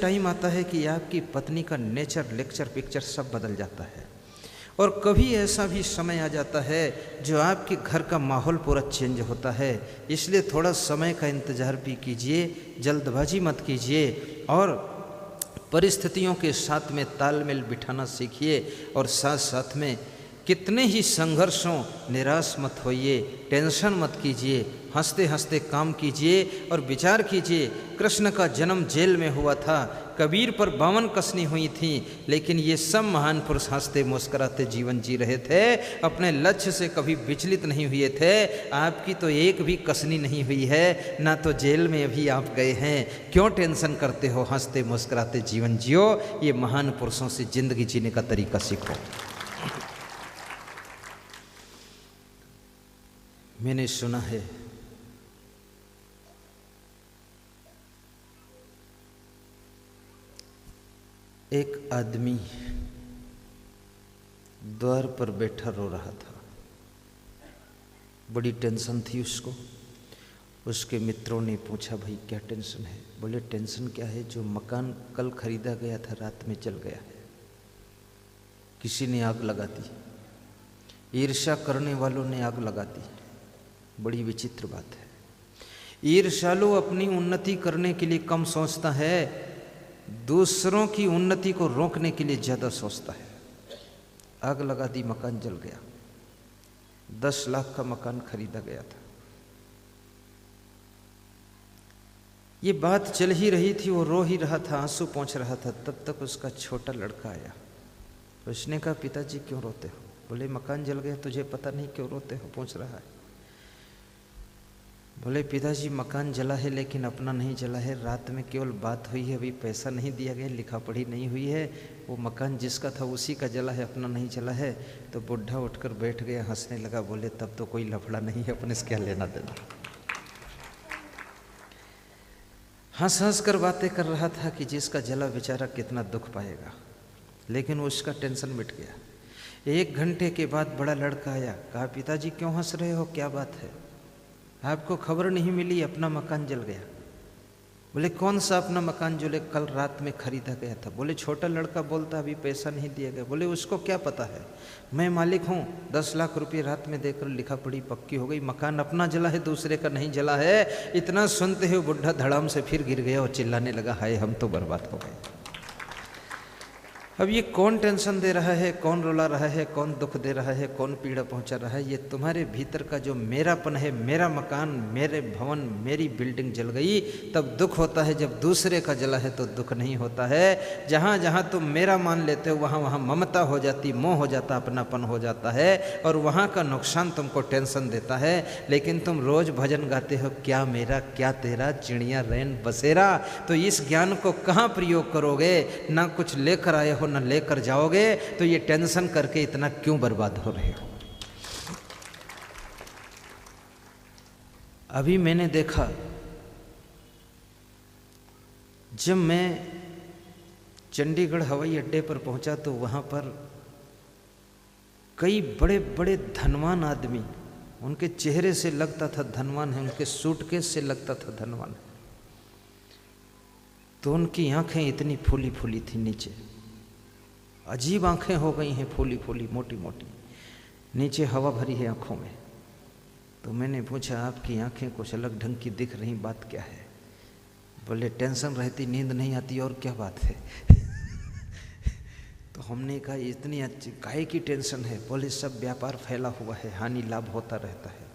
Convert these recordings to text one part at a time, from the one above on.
Time आता है कि आपकी पत्नी का नेचर, लेक्चर, पिक्चर सब बदल जाता है। और कभी ऐसा भी समय आ जाता है जो आपके घर का माहौल पूरा चेंज होता है। इसलिए थोड़ा समय का इंतज़ार भी कीजिए, जल्दबाजी मत कीजिए और परिस्थितियों के साथ में तालमेल बिठाना सीखिए। और साथ साथ में कितने ही संघर्षों, निराश मत होइए, टेंशन मत कीजिए, हंसते हंसते काम कीजिए और विचार कीजिए। कृष्ण का जन्म जेल में हुआ था, कबीर पर 52 कसनी हुई थी, लेकिन ये सब महान पुरुष हंसते मुस्कुराते जीवन जी रहे थे, अपने लक्ष्य से कभी विचलित नहीं हुए थे। आपकी तो एक भी कसनी नहीं हुई है, ना तो जेल में अभी आप गए हैं। क्यों टेंशन करते हो? हंसते मुस्कुराते जीवन जियो। ये महान पुरुषों से जिंदगी जीने का तरीका सीखो। मैंने सुना है एक आदमी द्वार पर बैठा रो रहा था, बड़ी टेंशन थी उसको। उसके मित्रों ने पूछा, भाई क्या टेंशन है? बोले टेंशन क्या है, जो मकान कल खरीदा गया था रात में जल गया है, किसी ने आग लगा दी, ईर्ष्या करने वालों ने आग लगा दी। बड़ी विचित्र बात है। ईर्ष्यालु अपनी उन्नति करने के लिए कम सोचता है, दूसरों की उन्नति को रोकने के लिए ज़्यादा सोचता है। आग लगा दी, मकान जल गया। 10 लाख का मकान खरीदा गया था। ये बात चल ही रही थी, वो रो ही रहा था, आंसू पोंछ रहा था। तब तक उसका छोटा लड़का आया। उसने कहा, पिताजी क्यों रोते हो? बोले मकान जल गया, तुझे पता नहीं क्यों रोते हो, पूछ रहा है। बोले पिताजी मकान जला है लेकिन अपना नहीं जला है, रात में केवल बात हुई है, अभी पैसा नहीं दिया गया, लिखा पढ़ी नहीं हुई है, वो मकान जिसका था उसी का जला है, अपना नहीं जला है। तो बुढ़ा उठकर बैठ गया, हंसने लगा। बोले तब तो कोई लफड़ा नहीं है, अपने से क्या लेना देना। हंस हंस कर बातें कर रहा था कि जिसका जला बेचारा कितना दुख पाएगा, लेकिन उसका टेंशन मिट गया। 1 घंटे के बाद बड़ा लड़का आया, कहा पिताजी क्यों हंस रहे हो, क्या बात है? आपको खबर नहीं मिली अपना मकान जल गया? बोले कौन सा अपना मकान जले? कल रात में खरीदा गया था। बोले छोटा लड़का बोलता अभी पैसा नहीं दिया गया। बोले उसको क्या पता है, मैं मालिक हूँ, 10 लाख रुपये रात में देकर लिखा पढ़ी पक्की हो गई, मकान अपना जला है, दूसरे का नहीं जला है। इतना सुनते हुए बुढ़ा धड़ाम से फिर गिर गया और चिल्लाने लगा, हाय हम तो बर्बाद हो गए। अब ये कौन टेंशन दे रहा है, कौन रुला रहा है, कौन दुख दे रहा है, कौन पीड़ा पहुंचा रहा है? ये तुम्हारे भीतर का जो मेरापन है, मेरा मकान, मेरे भवन, मेरी बिल्डिंग जल गई तब दुख होता है, जब दूसरे का जला है तो दुख नहीं होता है। जहाँ जहाँ तुम मेरा मान लेते हो वहाँ वहाँ ममता हो जाती, मोह हो जाता, अपनापन हो जाता है, और वहाँ का नुकसान तुमको टेंशन देता है। लेकिन तुम रोज भजन गाते हो, क्या मेरा क्या तेरा, चिड़िया रैन बसेरा, तो इस ज्ञान को कहाँ प्रयोग करोगे? ना कुछ लेकर आए हो, न लेकर जाओगे, तो ये टेंशन करके इतना क्यों बर्बाद हो रहे हो? अभी मैंने देखा, जब मैं चंडीगढ़ हवाई अड्डे पर पहुंचा तो वहां पर कई बड़े बड़े धनवान आदमी, उनके चेहरे से लगता था धनवान है, उनके सूटकेस से लगता था धनवान है, तो उनकी आंखें इतनी फूली फूली थी, नीचे अजीब आंखें हो गई हैं, फूली फूली मोटी मोटी, नीचे हवा भरी है आंखों में। तो मैंने पूछा, आपकी आंखें कुछ अलग ढंग की दिख रही, बात क्या है? बोले टेंशन रहती, नींद नहीं आती, और क्या बात है? तो हमने कहा इतनी अच्छी काहे की टेंशन है? बोले सब व्यापार फैला हुआ है, हानि लाभ होता रहता है,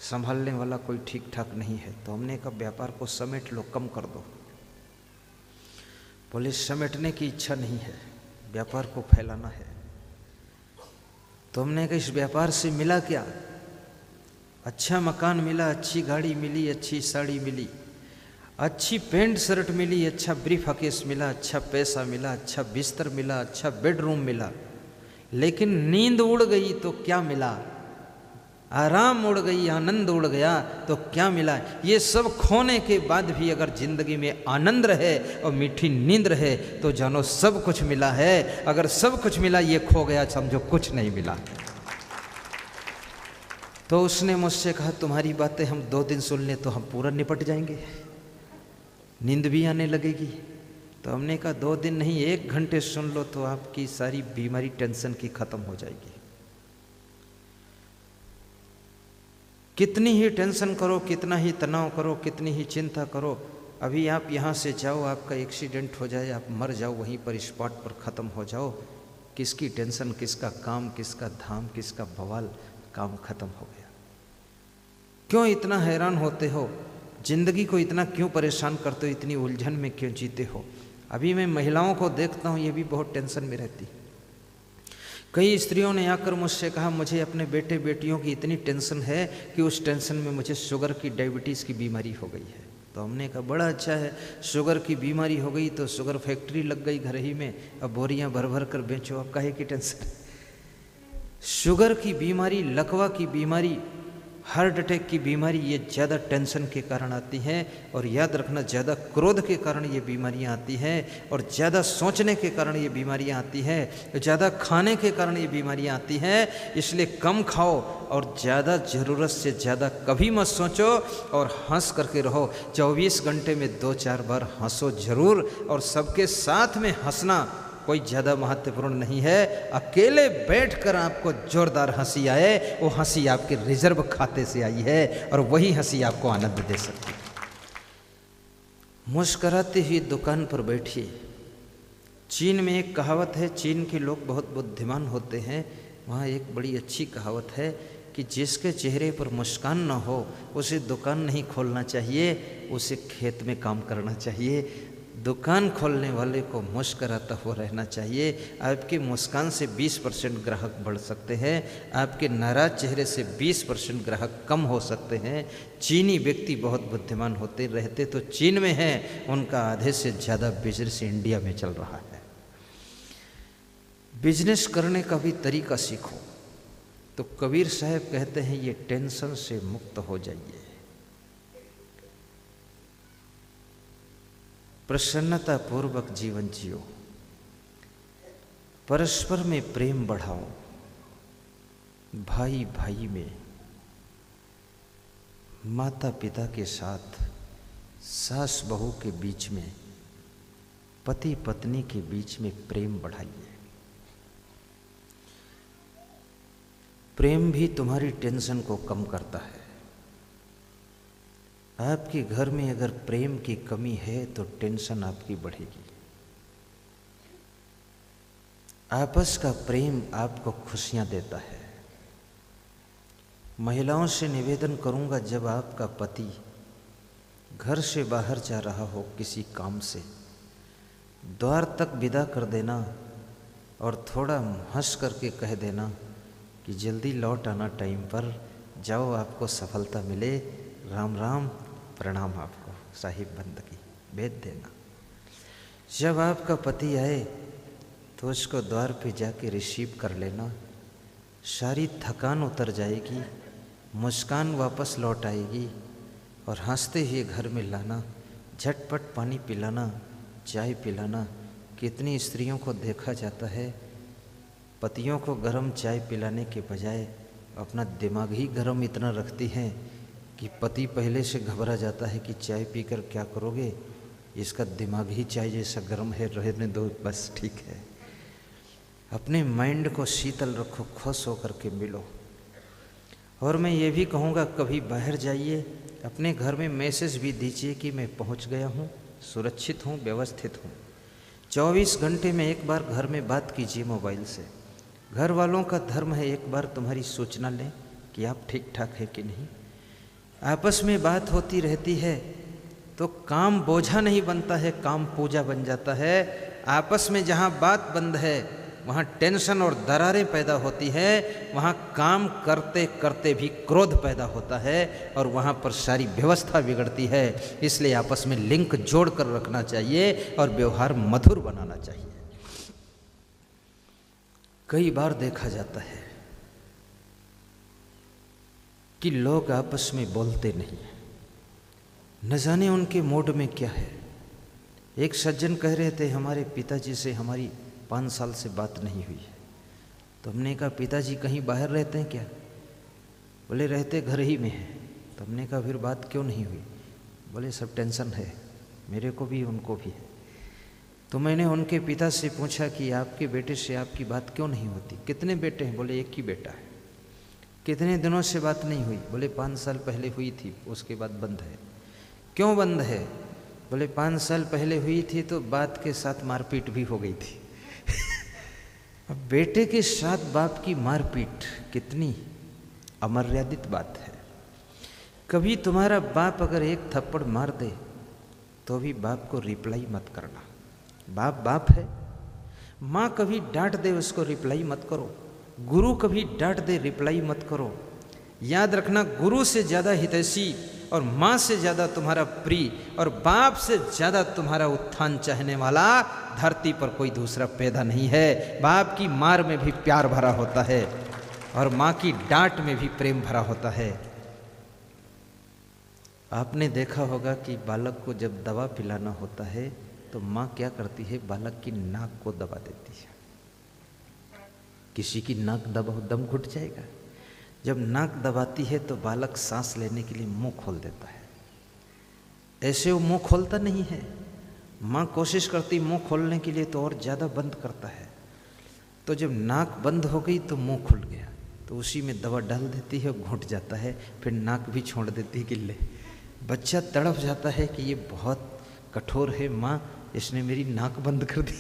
संभालने वाला कोई ठीक ठाक नहीं है। तो हमने कहा व्यापार को समेट लो, कम कर दो। बोले समेटने की इच्छा नहीं है, व्यापार को फैलाना है। तो हमने कहा इस व्यापार से मिला क्या? अच्छा मकान मिला, अच्छी गाड़ी मिली, अच्छी साड़ी मिली, अच्छी पैंट शर्ट मिली, अच्छा ब्रीफ केस मिला, अच्छा पैसा मिला, अच्छा बिस्तर मिला, अच्छा बेडरूम मिला, लेकिन नींद उड़ गई तो क्या मिला? आराम उड़ गई, आनंद उड़ गया तो क्या मिला? ये सब खोने के बाद भी अगर जिंदगी में आनंद रहे और मीठी नींद रहे तो जानो सब कुछ मिला है। अगर सब कुछ मिला, ये खो गया, समझो कुछ नहीं मिला। तो उसने मुझसे कहा तुम्हारी बातें हम 2 दिन सुन लें तो हम पूरा निपट जाएंगे, नींद भी आने लगेगी, तो हमने कहा 2 दिन नहीं 1 घंटे सुन लो तो आपकी सारी बीमारी टेंशन की खत्म हो जाएगी। कितनी ही टेंशन करो, कितना ही तनाव करो, कितनी ही चिंता करो, अभी आप यहाँ से जाओ, आपका एक्सीडेंट हो जाए, आप मर जाओ, वहीं पर स्पॉट पर ख़त्म हो जाओ, किसकी टेंशन, किसका काम, किसका धाम, किसका बवाल, काम खत्म हो गया। क्यों इतना हैरान होते हो, जिंदगी को इतना क्यों परेशान करते हो, इतनी उलझन में क्यों जीते हो। अभी मैं महिलाओं को देखता हूँ, ये भी बहुत टेंशन में रहती। कई स्त्रियों ने आकर मुझसे कहा मुझे अपने बेटे बेटियों की इतनी टेंशन है कि उस टेंशन में मुझे शुगर की, डायबिटीज़ की बीमारी हो गई है। तो हमने कहा बड़ा अच्छा है, शुगर की बीमारी हो गई तो शुगर फैक्ट्री लग गई घर ही में, अब बोरियां भर भर कर बेचो, अब काहे की टेंशन। शुगर की बीमारी, लकवा की बीमारी, हार्ट अटैक की बीमारी, ये ज़्यादा टेंशन के कारण आती हैं। और याद रखना, ज़्यादा क्रोध के कारण ये बीमारियां आती हैं, और ज़्यादा सोचने के कारण ये बीमारियां आती हैं, ज़्यादा खाने के कारण ये बीमारियां आती हैं। इसलिए कम खाओ और ज़्यादा ज़रूरत से ज़्यादा कभी मत सोचो, और हंस करके रहो। 24 घंटे में 2-4 बार हंसो ज़रूर, और सबके साथ में हंसना कोई ज़्यादा महत्वपूर्ण नहीं है। अकेले बैठकर आपको जोरदार हंसी आए, वो हंसी आपके रिजर्व खाते से आई है, और वही हंसी आपको आनंद दे सकती है। मुस्कराती हुई दुकान पर बैठिए। चीन में एक कहावत है, चीन के लोग बहुत बुद्धिमान होते हैं। वहाँ एक बड़ी अच्छी कहावत है कि जिसके चेहरे पर मुस्कान न हो उसे दुकान नहीं खोलना चाहिए, उसे खेत में काम करना चाहिए। दुकान खोलने वाले को मुस्कराता हुआ रहना चाहिए। आपकी मुस्कान से 20% ग्राहक बढ़ सकते हैं, आपके नाराज चेहरे से 20% ग्राहक कम हो सकते हैं। चीनी व्यक्ति बहुत बुद्धिमान होते, रहते तो चीन में हैं, उनका आधे से ज़्यादा बिजनेस इंडिया में चल रहा है। बिजनेस करने का भी तरीका सीखो। तो कबीर साहब कहते हैं ये टेंशन से मुक्त हो जाइए, प्रसन्नता पूर्वक जीवन जियो, परस्पर में प्रेम बढ़ाओ, भाई भाई में, माता पिता के साथ, सास बहू के बीच में, पति पत्नी के बीच में प्रेम बढ़ाइए। प्रेम भी तुम्हारी टेंशन को कम करता है। आपके घर में अगर प्रेम की कमी है तो टेंशन आपकी बढ़ेगी। आपस का प्रेम आपको खुशियां देता है। महिलाओं से निवेदन करूंगा, जब आपका पति घर से बाहर जा रहा हो किसी काम से, द्वार तक विदा कर देना और थोड़ा हंस करके कह देना कि जल्दी लौट आना टाइम पर, जाओ आपको सफलता मिले, राम राम, प्रणाम आपको, साहिब बंदगी, भेज देना। जब आपका पति आए तो उसको द्वार पे जाके रिसीव कर लेना, सारी थकान उतर जाएगी, मुस्कान वापस लौट आएगी, और हंसते हुए घर में लाना, झटपट पानी पिलाना, चाय पिलाना। कितनी स्त्रियों को देखा जाता है, पतियों को गर्म चाय पिलाने के बजाय अपना दिमाग ही गर्म इतना रखती हैं कि पति पहले से घबरा जाता है कि चाय पीकर क्या करोगे, इसका दिमाग ही चाय जैसा गर्म है, रहने दो बस, ठीक है। अपने माइंड को शीतल रखो, खुश होकर के मिलो। और मैं ये भी कहूँगा, कभी बाहर जाइए, अपने घर में मैसेज भी दीजिए कि मैं पहुँच गया हूँ, सुरक्षित हूँ, व्यवस्थित हूँ। 24 घंटे में एक बार घर में बात कीजिए मोबाइल से। घर वालों का धर्म है एक बार तुम्हारी सूचना लें कि आप ठीक ठाक है कि नहीं। आपस में बात होती रहती है तो काम बोझा नहीं बनता है, काम पूजा बन जाता है। आपस में जहाँ बात बंद है वहाँ टेंशन और दरारें पैदा होती है, वहाँ काम करते करते भी क्रोध पैदा होता है, और वहाँ पर सारी व्यवस्था बिगड़ती है। इसलिए आपस में लिंक जोड़ कर रखना चाहिए और व्यवहार मधुर बनाना चाहिए। कई बार देखा जाता है कि लोग आपस में बोलते नहीं, न जाने उनके मूड में क्या है। एक सज्जन कह रहे थे हमारे पिताजी से हमारी 5 साल से बात नहीं हुई है। तो हमने कहा पिताजी कहीं बाहर रहते हैं क्या? बोले रहते घर ही में है। तो हमने कहा फिर बात क्यों नहीं हुई? बोले सब टेंशन है, मेरे को भी उनको भी है। तो मैंने उनके पिता से पूछा कि आपके बेटे से आपकी बात क्यों नहीं होती? कितने बेटे हैं? बोले एक ही बेटा है। कितने दिनों से बात नहीं हुई? बोले 5 साल पहले हुई थी, उसके बाद बंद है। क्यों बंद है? बोले 5 साल पहले हुई थी तो बात के साथ मारपीट भी हो गई थी। अब बेटे के साथ बाप की मारपीट कितनी अमर्यादित बात है। कभी तुम्हारा बाप अगर एक थप्पड़ मार दे तो भी बाप को रिप्लाई मत करना। बाप बाप है। माँ कभी डांट दे उसको रिप्लाई मत करो। गुरु कभी डांट दे रिप्लाई मत करो। याद रखना, गुरु से ज़्यादा हितैषी और माँ से ज़्यादा तुम्हारा प्रिय और बाप से ज़्यादा तुम्हारा उत्थान चाहने वाला धरती पर कोई दूसरा पैदा नहीं है। बाप की मार में भी प्यार भरा होता है और माँ की डांट में भी प्रेम भरा होता है। आपने देखा होगा कि बालक को जब दवा पिलाना होता है तो माँ क्या करती है? बालक की नाक को दबा देती है। किसी की नाक दबाओ दम घुट जाएगा। जब नाक दबाती है तो बालक सांस लेने के लिए मुंह खोल देता है। ऐसे वो मुंह खोलता नहीं है। माँ कोशिश करती मुंह खोलने के लिए तो और ज़्यादा बंद करता है। तो जब नाक बंद हो गई तो मुंह खुल गया, तो उसी में दवा डाल देती है, घुट जाता है, फिर नाक भी छोड़ देती है कि ले। बच्चा तड़प जाता है कि ये बहुत कठोर है माँ, इसने मेरी नाक बंद कर दी।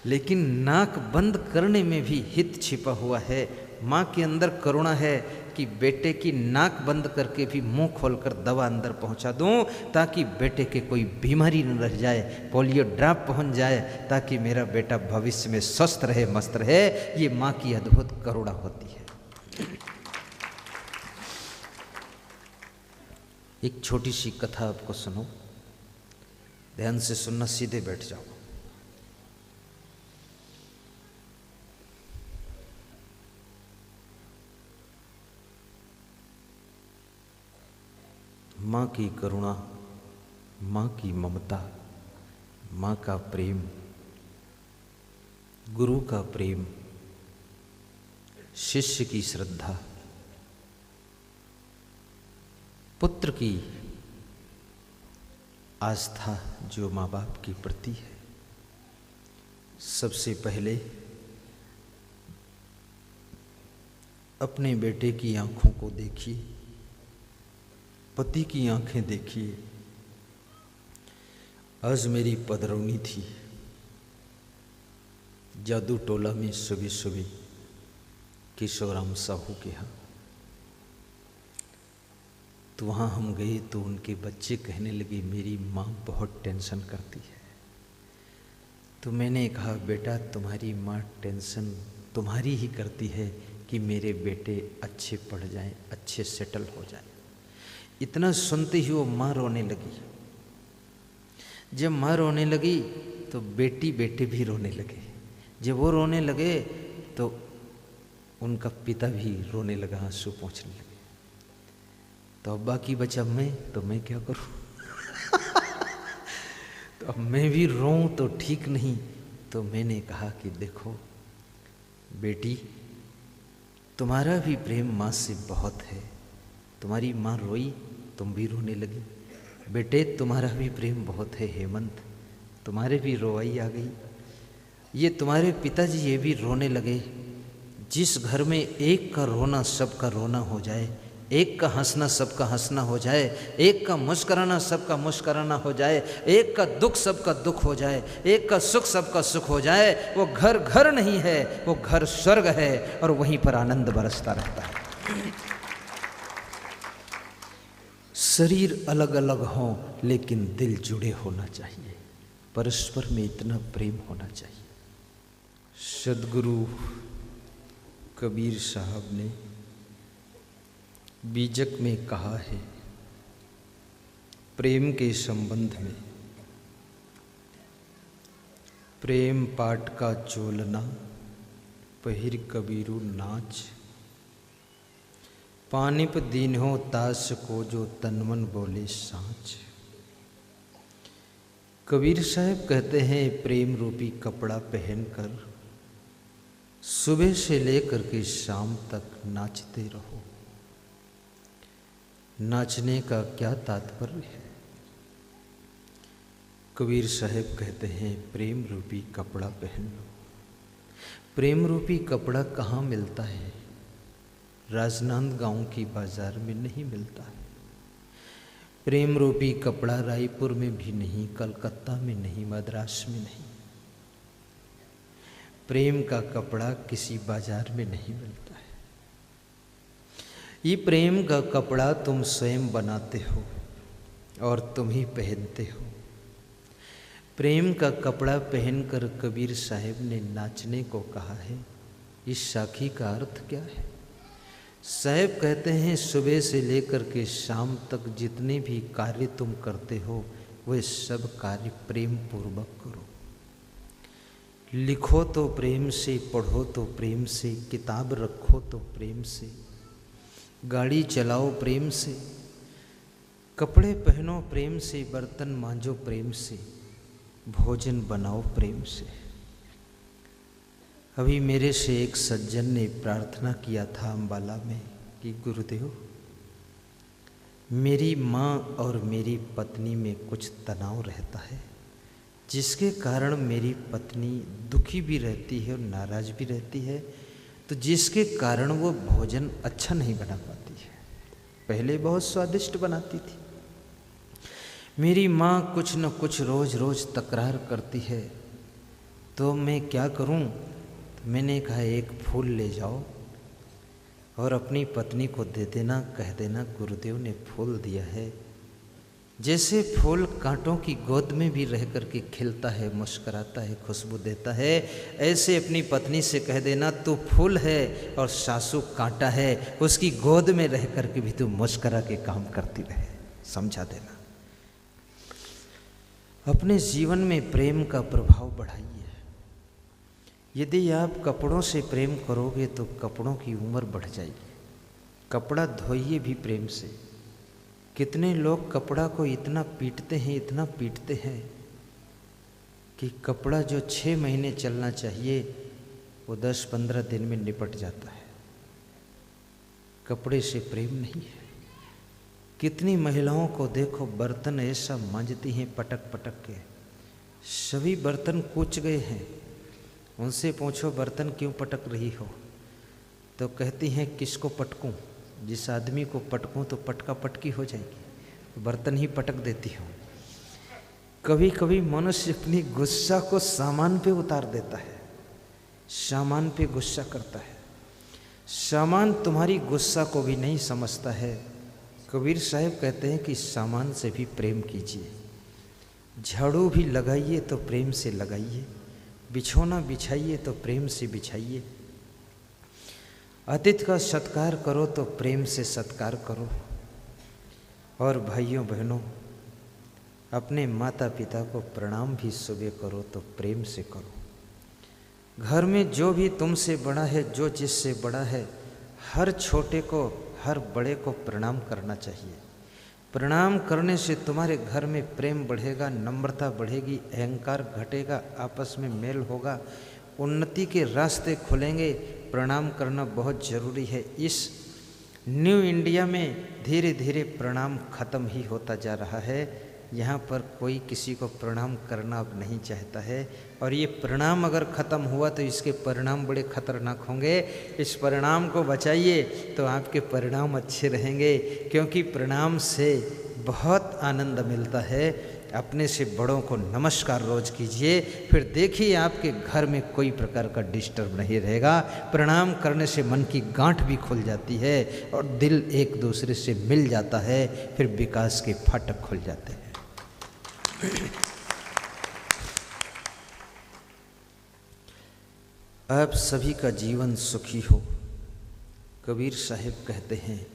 लेकिन नाक बंद करने में भी हित छिपा हुआ है। माँ के अंदर करुणा है कि बेटे की नाक बंद करके भी मुंह खोलकर दवा अंदर पहुंचा दूं ताकि बेटे के कोई बीमारी न रह जाए, पोलियो ड्रॉप पहुंच जाए, ताकि मेरा बेटा भविष्य में स्वस्थ रहे, मस्त रहे। ये माँ की अद्भुत करुणा होती है। एक छोटी सी कथा आपको सुनो, ध्यान से सुनना, सीधे बैठ जाओ। माँ की करुणा, माँ की ममता, माँ का प्रेम, गुरु का प्रेम, शिष्य की श्रद्धा, पुत्र की आस्था जो माँ बाप के प्रति है। सबसे पहले अपने बेटे की आंखों को देखिए, पति की आंखें देखिए। आज मेरी पधरौनी थी जादू टोला में सुबह सुबह किशोराम साहू के यहाँ। तो वहाँ हम गए तो उनके बच्चे कहने लगे मेरी माँ बहुत टेंशन करती है। तो मैंने कहा बेटा तुम्हारी माँ टेंशन तुम्हारी ही करती है कि मेरे बेटे अच्छे पढ़ जाएं, अच्छे सेटल हो जाएं। इतना सुनते ही वो माँ रोने लगी। जब माँ रोने लगी तो बेटी बेटे भी रोने लगे। जब वो रोने लगे तो उनका पिता भी रोने लगा, आंसू पोंछने लगे। तो अब्बा की बचा मैं, तो मैं क्या करूं? तो अब मैं भी रोऊं तो ठीक नहीं। तो मैंने कहा कि देखो बेटी, तुम्हारा भी प्रेम माँ से बहुत है। तुम्हारी माँ रोई, तुम भी रोने लगी। बेटे तुम्हारा भी प्रेम बहुत है हेमंत, तुम्हारे भी रोवाई आ गई। ये तुम्हारे पिताजी ये भी रोने लगे। जिस घर में एक का रोना सबका रोना हो जाए, एक का हंसना सबका हंसना हो जाए, एक का मुस्कुराना सबका मुस्कुराना हो जाए, एक का दुख सबका दुख हो जाए, एक का सुख सबका सुख हो जाए, वो घर घर नहीं है, वो घर स्वर्ग है और वहीं पर आनंद बरसता रहता है। शरीर अलग अलग हों लेकिन दिल जुड़े होना चाहिए, परस्पर में इतना प्रेम होना चाहिए। सद्गुरु कबीर साहब ने बीजक में कहा है, प्रेम के संबंध में, प्रेम पाट का चोलना पहिर कबीरू नाच, पानिप दीन्हो तास को जो तनमन बोले साँच। कबीर साहब कहते हैं प्रेम रूपी कपड़ा पहनकर सुबह से लेकर के शाम तक नाचते रहो। नाचने का क्या तात्पर्य है? कबीर साहब कहते हैं प्रेम रूपी कपड़ा पहन लो। प्रेम रूपी कपड़ा कहाँ मिलता है? राजनांदगांव की बाजार में नहीं मिलता है। प्रेम रूपी कपड़ा रायपुर में भी नहीं, कलकत्ता में नहीं, मद्रास में नहीं। प्रेम का कपड़ा किसी बाजार में नहीं मिलता है। ये प्रेम का कपड़ा तुम स्वयं बनाते हो और तुम ही पहनते हो। प्रेम का कपड़ा पहनकर कबीर साहब ने नाचने को कहा है। इस साखी का अर्थ क्या है? साहब कहते हैं सुबह से लेकर के शाम तक जितने भी कार्य तुम करते हो वे सब कार्य प्रेम पूर्वक करो। लिखो तो प्रेम से, पढ़ो तो प्रेम से, किताब रखो तो प्रेम से, गाड़ी चलाओ प्रेम से, कपड़े पहनो प्रेम से, बर्तन मांजो प्रेम से, भोजन बनाओ प्रेम से। अभी मेरे से एक सज्जन ने प्रार्थना किया था अम्बाला में कि गुरुदेव, मेरी माँ और मेरी पत्नी में कुछ तनाव रहता है, जिसके कारण मेरी पत्नी दुखी भी रहती है और नाराज भी रहती है, तो जिसके कारण वो भोजन अच्छा नहीं बना पाती है। पहले बहुत स्वादिष्ट बनाती थी। मेरी माँ कुछ न कुछ रोज़ रोज़ तकरार करती है, तो मैं क्या करूं? तो मैंने कहा एक फूल ले जाओ और अपनी पत्नी को दे देना, कह देना गुरुदेव ने फूल दिया है। जैसे फूल कांटों की गोद में भी रह कर के खिलता है, मुस्कराता है, खुशबू देता है, ऐसे अपनी पत्नी से कह देना तू फूल है और सासू कांटा है, उसकी गोद में रह कर के भी तू मुस्करा के काम करती रहे। समझा देना। अपने जीवन में प्रेम का प्रभाव बढ़ाइए। यदि आप कपड़ों से प्रेम करोगे तो कपड़ों की उम्र बढ़ जाएगी। कपड़ा धोइए भी प्रेम से। कितने लोग कपड़ा को इतना पीटते हैं, इतना पीटते हैं कि कपड़ा जो 6 महीने चलना चाहिए वो 10-15 दिन में निपट जाता है। कपड़े से प्रेम नहीं है। कितनी महिलाओं को देखो बर्तन ऐसा मांजती हैं पटक पटक के, सभी बर्तन कूच गए हैं। उनसे पूछो बर्तन क्यों पटक रही हो, तो कहती हैं किसको पटकूं? जिस आदमी को पटकूं तो पटका पटकी हो जाएगी, तो बर्तन ही पटक देती हूँ। कभी कभी मनुष्य अपनी गुस्सा को सामान पे उतार देता है, सामान पे गुस्सा करता है। सामान तुम्हारी गुस्सा को भी नहीं समझता है। कबीर साहब कहते हैं कि सामान से भी प्रेम कीजिए। झाड़ू भी लगाइए तो प्रेम से लगाइए, बिछौना बिछाइए तो प्रेम से बिछाइए, अतिथि का सत्कार करो तो प्रेम से सत्कार करो। और भाइयों बहनों, अपने माता पिता को प्रणाम भी सुबह करो तो प्रेम से करो। घर में जो भी तुमसे बड़ा है, जो जिससे बड़ा है, हर छोटे को, हर बड़े को प्रणाम करना चाहिए। प्रणाम करने से तुम्हारे घर में प्रेम बढ़ेगा, नम्रता बढ़ेगी, अहंकार घटेगा, आपस में मेल होगा, उन्नति के रास्ते खुलेंगे। प्रणाम करना बहुत ज़रूरी है। इस न्यू इंडिया में धीरे धीरे प्रणाम खत्म ही होता जा रहा है। यहाँ पर कोई किसी को प्रणाम करना अब नहीं चाहता है, और ये प्रणाम अगर ख़त्म हुआ तो इसके परिणाम बड़े खतरनाक होंगे। इस परिणाम को बचाइए तो आपके परिणाम अच्छे रहेंगे, क्योंकि प्रणाम से बहुत आनंद मिलता है। अपने से बड़ों को नमस्कार रोज कीजिए, फिर देखिए आपके घर में कोई प्रकार का डिस्टर्ब नहीं रहेगा। प्रणाम करने से मन की गांठ भी खुल जाती है और दिल एक दूसरे से मिल जाता है, फिर विकास के फाटक खुल जाते हैं। आप सभी का जीवन सुखी हो। कबीर साहब कहते हैं,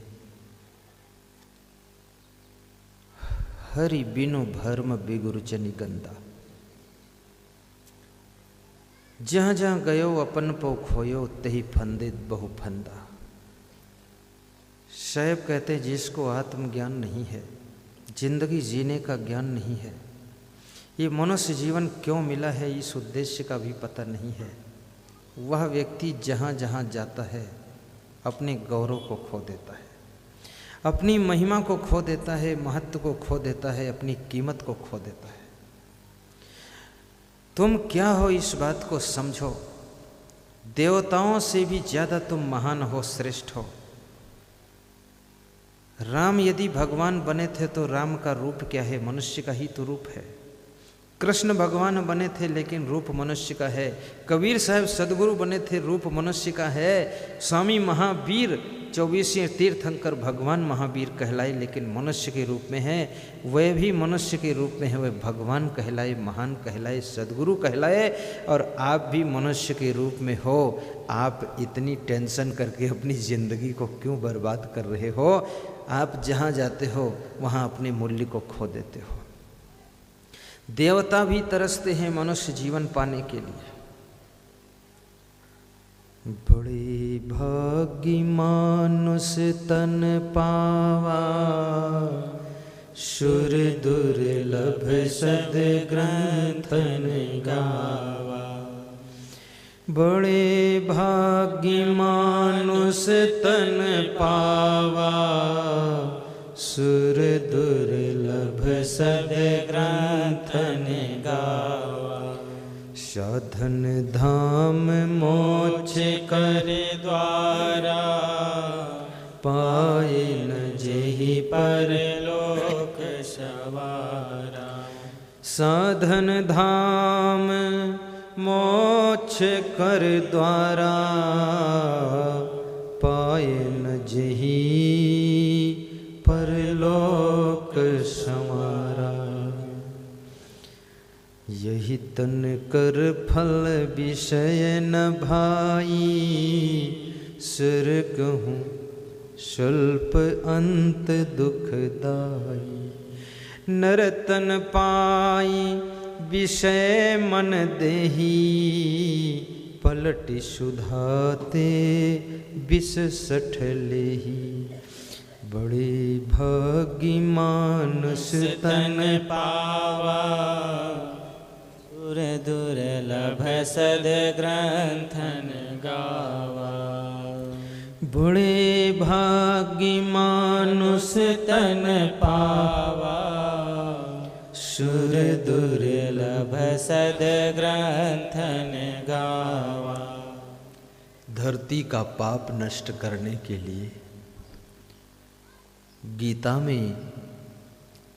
हरि बिनु भर्म बिगुर जनि गंदा। जहाँ जहाँ गयो अपन पो खोयो, तही फंदे बहु फंदा। साहब कहते हैं, जिसको आत्मज्ञान नहीं है, जिंदगी जीने का ज्ञान नहीं है, ये मनुष्य जीवन क्यों मिला है इस उद्देश्य का भी पता नहीं है, वह व्यक्ति जहाँ जहाँ जाता है अपने गौरव को खो देता है, अपनी महिमा को खो देता है, महत्व को खो देता है, अपनी कीमत को खो देता है। तुम क्या हो इस बात को समझो, देवताओं से भी ज्यादा तुम महान हो, श्रेष्ठ हो। राम यदि भगवान बने थे तो राम का रूप क्या है, मनुष्य का ही तो रूप है। कृष्ण भगवान बने थे लेकिन रूप मनुष्य का है। कबीर साहब सदगुरु बने थे, रूप मनुष्य का है। स्वामी महावीर 24वें तीर्थंकर भगवान महावीर कहलाए लेकिन मनुष्य के रूप में है। वह भी मनुष्य के रूप में है, वह भगवान कहलाए, महान कहलाए, सदगुरु कहलाए। और आप भी मनुष्य के रूप में हो। आप इतनी टेंशन करके अपनी ज़िंदगी को क्यों बर्बाद कर रहे हो? आप जहाँ जाते हो वहाँ अपने मूल्य को खो देते हो। देवता भी तरसते हैं मनुष्य जीवन पाने के लिए। बड़े भाग्य मानुष तन पावा, सुर दुर्लभ सद ग्रंथन गावा। बड़े भाग्य मानुष तन पावा, सुर दुर्लभ सद ग्रंथन गावा। साधन धाम मोक्ष कर द्वारा, पाए न जेहि परलोक सवारा। साधन धाम मोक्ष कर द्वारा, पाए न जेहि परलोक समारा। यही तन कर फल विषय न भाई, सुर कहूँ स्वल्प अंत दुखदाई। नरतन पाई विषय मन देही, पलट सुधाते विष सठ लेही। बड़े भाग्य मानुष तन पावा, सुर दुर्लभ सद ग्रंथन गावा। बड़े भाग्य मानुष तन पावा, सुर दुर्लभ सद ग्रंथन गावा। धरती का पाप नष्ट करने के लिए गीता में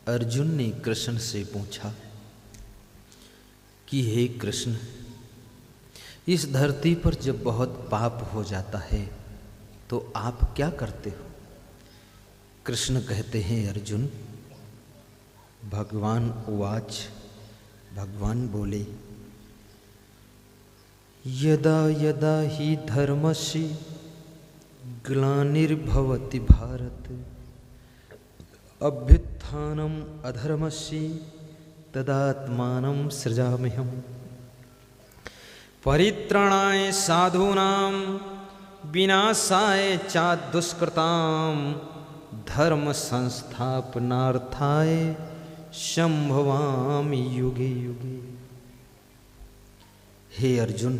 अर्जुन ने कृष्ण से पूछा कि हे कृष्ण, इस धरती पर जब बहुत पाप हो जाता है तो आप क्या करते हो? कृष्ण कहते हैं, अर्जुन, भगवान उवाच, भगवान बोले, यदा यदा हि धर्मस्य ग्लानिर्भवति भारत, अभ्युत्थानम् अधर्मस्य तदात्मानं सृजाम्यहम्। परित्राणाय साधूनां विनाशाय च दुष्कृतां, धर्म संस्थापनार्थाय संभवामि युगे युगे। हे अर्जुन,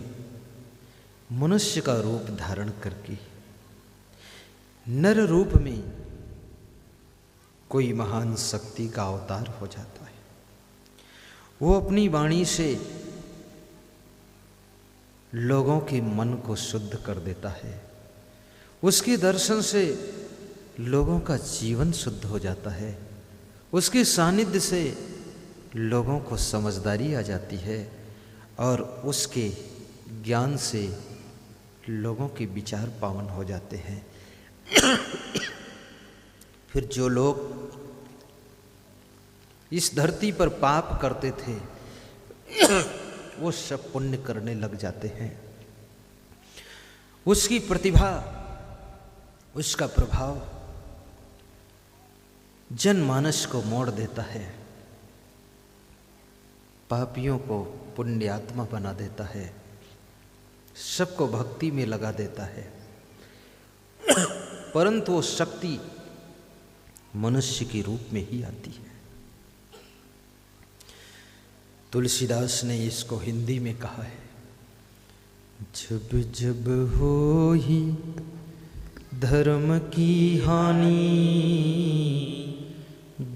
मनुष्य का रूप धारण करके नर रूप में कोई महान शक्ति का अवतार हो जाता है। वो अपनी वाणी से लोगों के मन को शुद्ध कर देता है। उसके दर्शन से लोगों का जीवन शुद्ध हो जाता है। उसके सानिध्य से लोगों को समझदारी आ जाती है और उसके ज्ञान से लोगों के विचार पावन हो जाते हैं। फिर जो लोग इस धरती पर पाप करते थे वो सब पुण्य करने लग जाते हैं। उसकी प्रतिभा, उसका प्रभाव जनमानस को मोड़ देता है, पापियों को पुण्यात्मा बना देता है, सबको भक्ति में लगा देता है। परंतु वो शक्ति मनुष्य के रूप में ही आती है। तुलसीदास ने इसको हिंदी में कहा है, जब जब हो ही धर्म की हानि,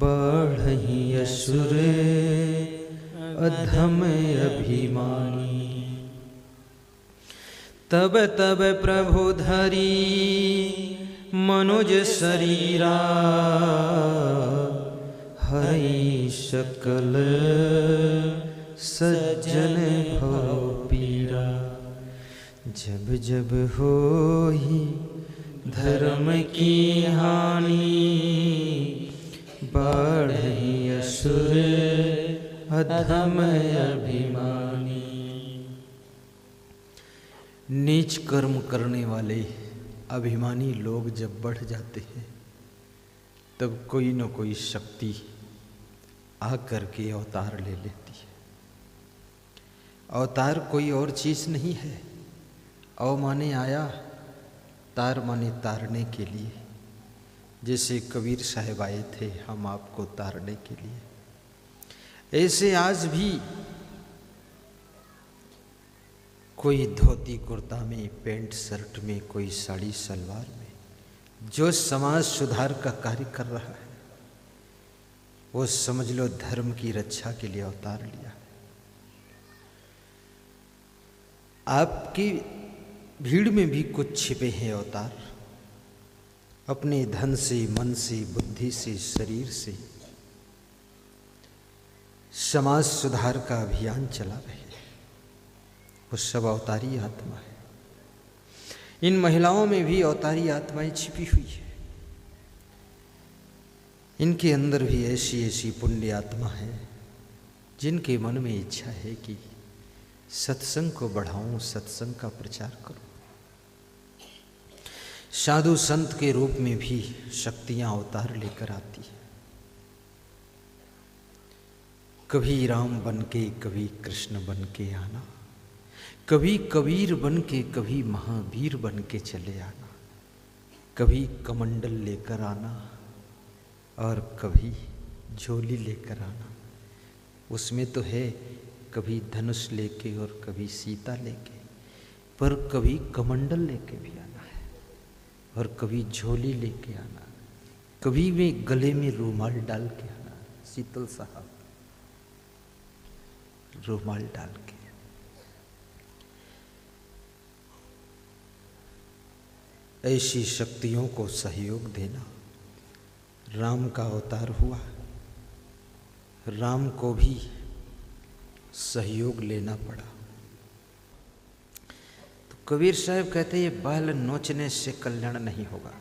बढ़ही असुर अधम अभिमानी। तब तब प्रभु धरी मनुज शरीरा, हरि सकल सज्जन भव पीरा। जब जब होई धर्म की हानि, बढ़ी असुर अधम अभिमानी। नीच कर्म करने वाले अभिमानी लोग जब बढ़ जाते हैं, तब कोई न कोई शक्ति आकर के अवतार ले लेती है। अवतार कोई और चीज नहीं है। अव माने आया, तार माने तारने के लिए। जैसे कबीर साहब आए थे हम आपको तारने के लिए, ऐसे आज भी कोई धोती कुर्ता में, पैंट शर्ट में, कोई साड़ी सलवार में, जो समाज सुधार का कार्य कर रहा है, वो समझ लो धर्म की रक्षा के लिए अवतार लिया है। आपकी भीड़ में भी कुछ छिपे हैं अवतार। अपने धन से, मन से, बुद्धि से, शरीर से समाज सुधार का अभियान चला रहे हैं। वो सब अवतारी आत्मा है। इन महिलाओं में भी अवतारी आत्माएं छिपी हुई है। इनके अंदर भी ऐसी ऐसी पुण्य आत्मा है जिनके मन में इच्छा है कि सत्संग को बढ़ाऊं, सत्संग का प्रचार करूं। साधु संत के रूप में भी शक्तियां अवतार लेकर आती है। कभी राम बन के, कभी कृष्ण बन के आना, कभी कबीर बन के, कभी महावीर बन के चले आना, कभी कमंडल लेकर आना और कभी झोली लेकर आना। उसमें तो है कभी धनुष लेके और कभी सीता लेके, पर कभी कमंडल लेके भी आना है और कभी झोली लेके आना, कभी में गले में रूमाल डाल के आना। शीतल साहब रूमाल डाल के। ऐसी शक्तियों को सहयोग देना। राम का अवतार हुआ, राम को भी सहयोग लेना पड़ा। तो कबीर साहब कहते ये बाल नोचने से कल्याण नहीं होगा,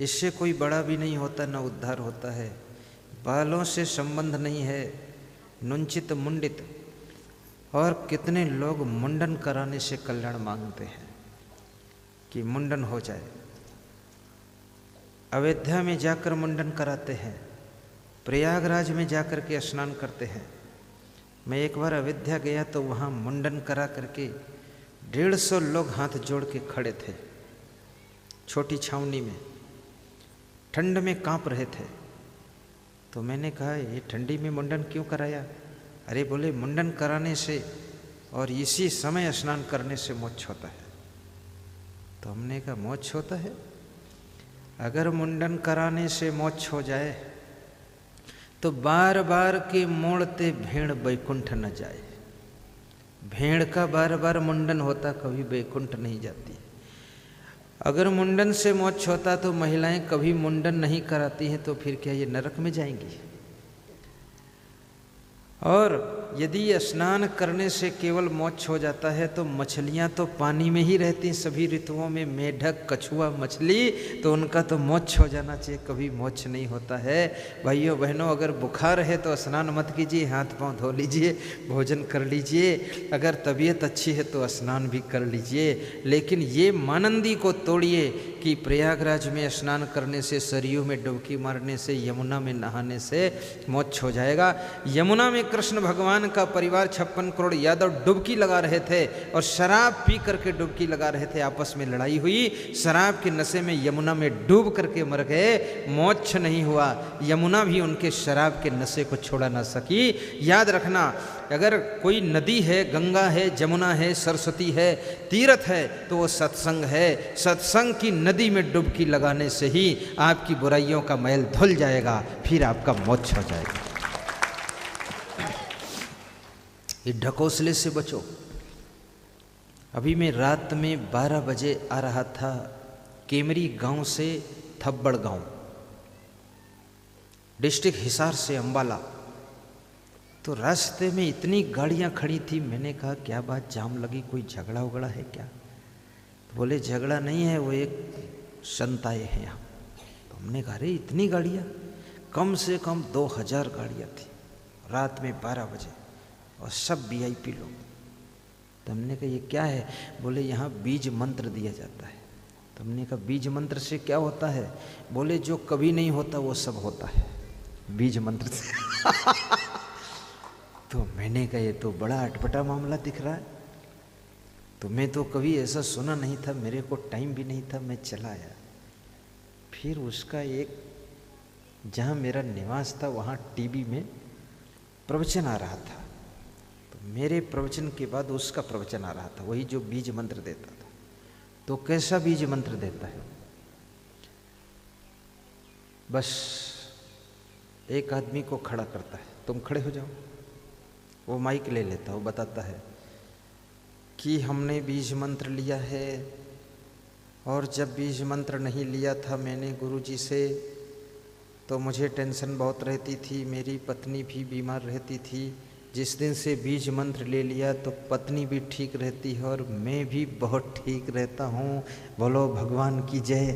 इससे कोई बड़ा भी नहीं होता, न उद्धार होता है। बालों से संबंध नहीं है, नुंचित मुंडित। और कितने लोग मुंडन कराने से कल्याण मांगते हैं कि मुंडन हो जाए। अयोध्या में जाकर मुंडन कराते हैं, प्रयागराज में जाकर के स्नान करते हैं। मैं एक बार अयोध्या गया तो वहाँ मुंडन करा करके 150 लोग हाथ जोड़ के खड़े थे, छोटी छावनी में, ठंड में कांप रहे थे। तो मैंने कहा ये ठंडी में मुंडन क्यों कराया? अरे बोले मुंडन कराने से और इसी समय स्नान करने से मोक्ष होता है। तो हमने कहा मोक्ष होता है? अगर मुंडन कराने से मोक्ष हो जाए तो बार बार के मोड़ते भेड़ बैकुंठ न जाए। भेड़ का बार बार मुंडन होता, कभी बैकुंठ नहीं जाती। अगर मुंडन से मोक्ष होता तो महिलाएं कभी मुंडन नहीं कराती हैं, तो फिर क्या ये नरक में जाएंगी? और यदि स्नान करने से केवल मोक्ष हो जाता है तो मछलियां तो पानी में ही रहती सभी ऋतुओं में, मेढक, कछुआ, मछली, तो उनका तो मोक्ष हो जाना चाहिए, कभी मोक्ष नहीं होता है। भाइयों बहनों, अगर बुखार है तो स्नान मत कीजिए, हाथ पांव धो लीजिए, भोजन कर लीजिए। अगर तबीयत अच्छी है तो स्नान भी कर लीजिए। लेकिन ये मानंदी को तोड़िए कि प्रयागराज में स्नान करने से, सरयू में डुबकी मारने से, यमुना में नहाने से मोक्ष हो जाएगा। यमुना में कृष्ण भगवान का परिवार 56 करोड़ यादव डुबकी लगा रहे थे और शराब पी करके डुबकी लगा रहे थे। आपस में लड़ाई हुई, शराब के नशे में यमुना में डूब करके मर गए, मोक्ष नहीं हुआ। यमुना भी उनके शराब के नशे को छोड़ा ना सकी। याद रखना, अगर कोई नदी है, गंगा है, जमुना है, सरस्वती है, तीर्थ है, तो वो सत्संग है। सत्संग की नदी में डुबकी लगाने से ही आपकी बुराइयों का मैल धुल जाएगा, फिर आपका मोक्ष हो जाएगा। ये ढकोसले से बचो। अभी मैं रात में 12 बजे आ रहा था केमरी गांव से थब्बड़ गांव, डिस्ट्रिक्ट हिसार से अंबाला। तो रास्ते में इतनी गाड़ियां खड़ी थी, मैंने कहा क्या बात, जाम लगी, कोई झगड़ा उगड़ा है क्या? तो बोले झगड़ा नहीं है, वो एक संत आए हैं यहाँ। तो हमने कहा अरे इतनी गाड़ियाँ, कम से कम 2000 गाड़ियाँ थी रात में 12 बजे, और सब VIP लोग। तो हमने कहा ये क्या है? बोले यहाँ बीज मंत्र दिया जाता है। तो हमने कहा बीज मंत्र से क्या होता है? बोले जो कभी नहीं होता वो सब होता है बीज मंत्र से। तो मैंने कहा ये तो बड़ा अटपटा मामला दिख रहा है। तो मैं तो कभी ऐसा सुना नहीं था, मेरे को टाइम भी नहीं था, मैं चला आया। फिर उसका एक, जहाँ मेरा निवास था वहाँ टीवी में प्रवचन आ रहा था। तो मेरे प्रवचन के बाद उसका प्रवचन आ रहा था, वही जो बीज मंत्र देता था। तो कैसा बीज मंत्र देता है? बस एक आदमी को खड़ा करता है, तुम खड़े हो जाओ। वो माइक ले लेता, वो बताता है कि हमने बीज मंत्र लिया है, और जब बीज मंत्र नहीं लिया था मैंने गुरुजी से, तो मुझे टेंशन बहुत रहती थी, मेरी पत्नी भी बीमार रहती थी। जिस दिन से बीज मंत्र ले लिया तो पत्नी भी ठीक रहती है और मैं भी बहुत ठीक रहता हूँ, बोलो भगवान की जय।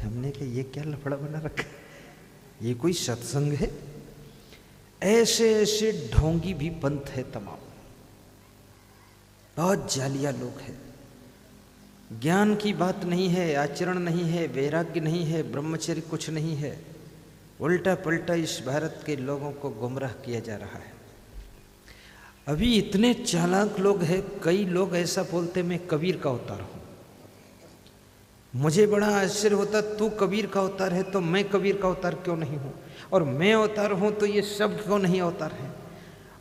हमने कहा ये क्या लफड़ा बना रखा, ये कोई सत्संग है? ऐसे ऐसे ढोंगी भी पंथ है तमाम, बहुत जालिया लोग हैं। ज्ञान की बात नहीं है, आचरण नहीं है, वैराग्य नहीं है, ब्रह्मचर्य कुछ नहीं है, उल्टा पलटा इस भारत के लोगों को गुमराह किया जा रहा है। अभी इतने चालाक लोग हैं, कई लोग ऐसा बोलते मैं कबीर का अवतार हूँ। मुझे बड़ा आश्चर्य होता, तू कबीर का अवतार है तो मैं कबीर का अवतार क्यों नहीं हूँ, और मैं अवतार हूँ तो ये सब क्यों नहीं अवतार हैं?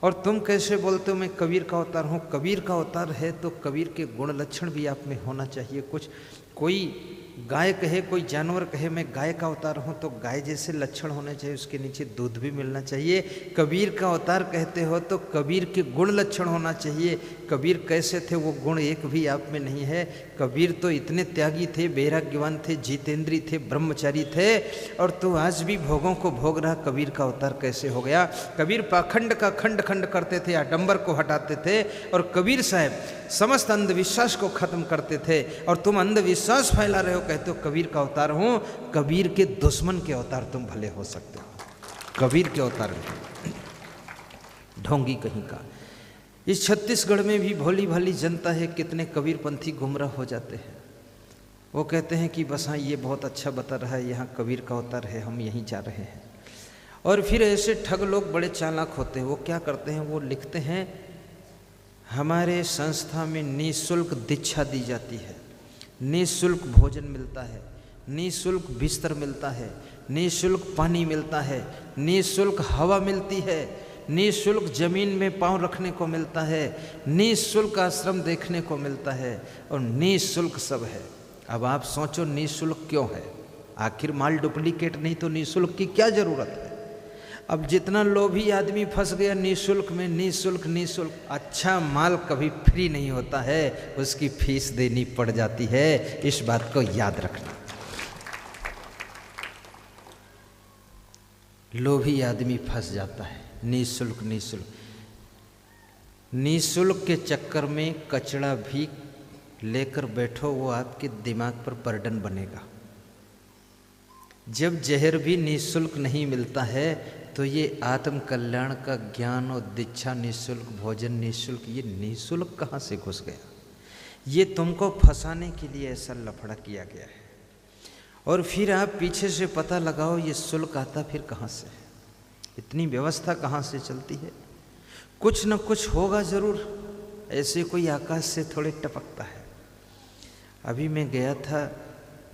और तुम कैसे बोलते हो मैं कबीर का अवतार हूँ? कबीर का अवतार है तो कबीर के गुण लक्षण भी आप में होना चाहिए कुछ। कोई गाय कहे, कोई जानवर कहे मैं गाय का अवतार हूँ, तो गाय जैसे लक्षण होने चाहिए, उसके नीचे दूध भी मिलना चाहिए। कबीर का अवतार कहते हो तो कबीर के गुण लक्षण होना चाहिए। कबीर कैसे थे वो गुण एक भी आप में नहीं है। कबीर तो इतने त्यागी थे, वैराग्यवान थे, जितेंद्री थे, ब्रह्मचारी थे, और तू आज भी भोगों को भोग रहा, कबीर का अवतार कैसे हो गया? कबीर पाखंड का खंड खंड करते थे, आडंबर को हटाते थे, और कबीर साहब समस्त अंधविश्वास को खत्म करते थे, और तुम अंधविश्वास फैला रहे हो, कहते हो कबीर का अवतार हूँ। कबीर के दुश्मन के अवतार तुम भले हो सकते हो, कबीर के अवतार नहीं। ढोंगी कहीं का। इस छत्तीसगढ़ में भी भोली भाली जनता है, कितने कबीरपंथी गुमराह हो जाते हैं। वो कहते हैं कि बस हाँ ये बहुत अच्छा बता रहा है, यहाँ कबीर का अवतार है, हम यहीं जा रहे हैं। और फिर ऐसे ठग लोग बड़े चालाक होते हैं, वो क्या करते हैं, वो लिखते हैं हमारे संस्था में निःशुल्क दीक्षा दी जाती है, निःशुल्क भोजन मिलता है, निःशुल्क बिस्तर मिलता है, निःशुल्क पानी मिलता है, निःशुल्क हवा मिलती है, निःशुल्क जमीन में पांव रखने को मिलता है, निःशुल्क आश्रम देखने को मिलता है, और निःशुल्क सब है। अब आप सोचो निःशुल्क क्यों है? आखिर माल डुप्लीकेट नहीं तो निःशुल्क की क्या जरूरत है? अब जितना लोभी आदमी फंस गया निःशुल्क में, निःशुल्क निःशुल्क। अच्छा माल कभी फ्री नहीं होता है, उसकी फीस देनी पड़ जाती है, इस बात को याद रखना। लोभी आदमी फंस जाता है, निःशुल्क निःशुल्क। निःशुल्क के चक्कर में कचड़ा भी लेकर बैठो, वो आपके दिमाग पर बर्डन बनेगा। जब जहर भी निःशुल्क नहीं मिलता है तो ये आत्म कल्याण का ज्ञान और दीक्षा निःशुल्क, भोजन निःशुल्क, ये निःशुल्क कहाँ से घुस गया? ये तुमको फंसाने के लिए ऐसा लफड़ा किया गया है। और फिर आप पीछे से पता लगाओ ये शुल्क आता फिर कहाँ से? इतनी व्यवस्था कहाँ से चलती है? कुछ न कुछ होगा ज़रूर, ऐसे कोई आकाश से थोड़े टपकता है। अभी मैं गया था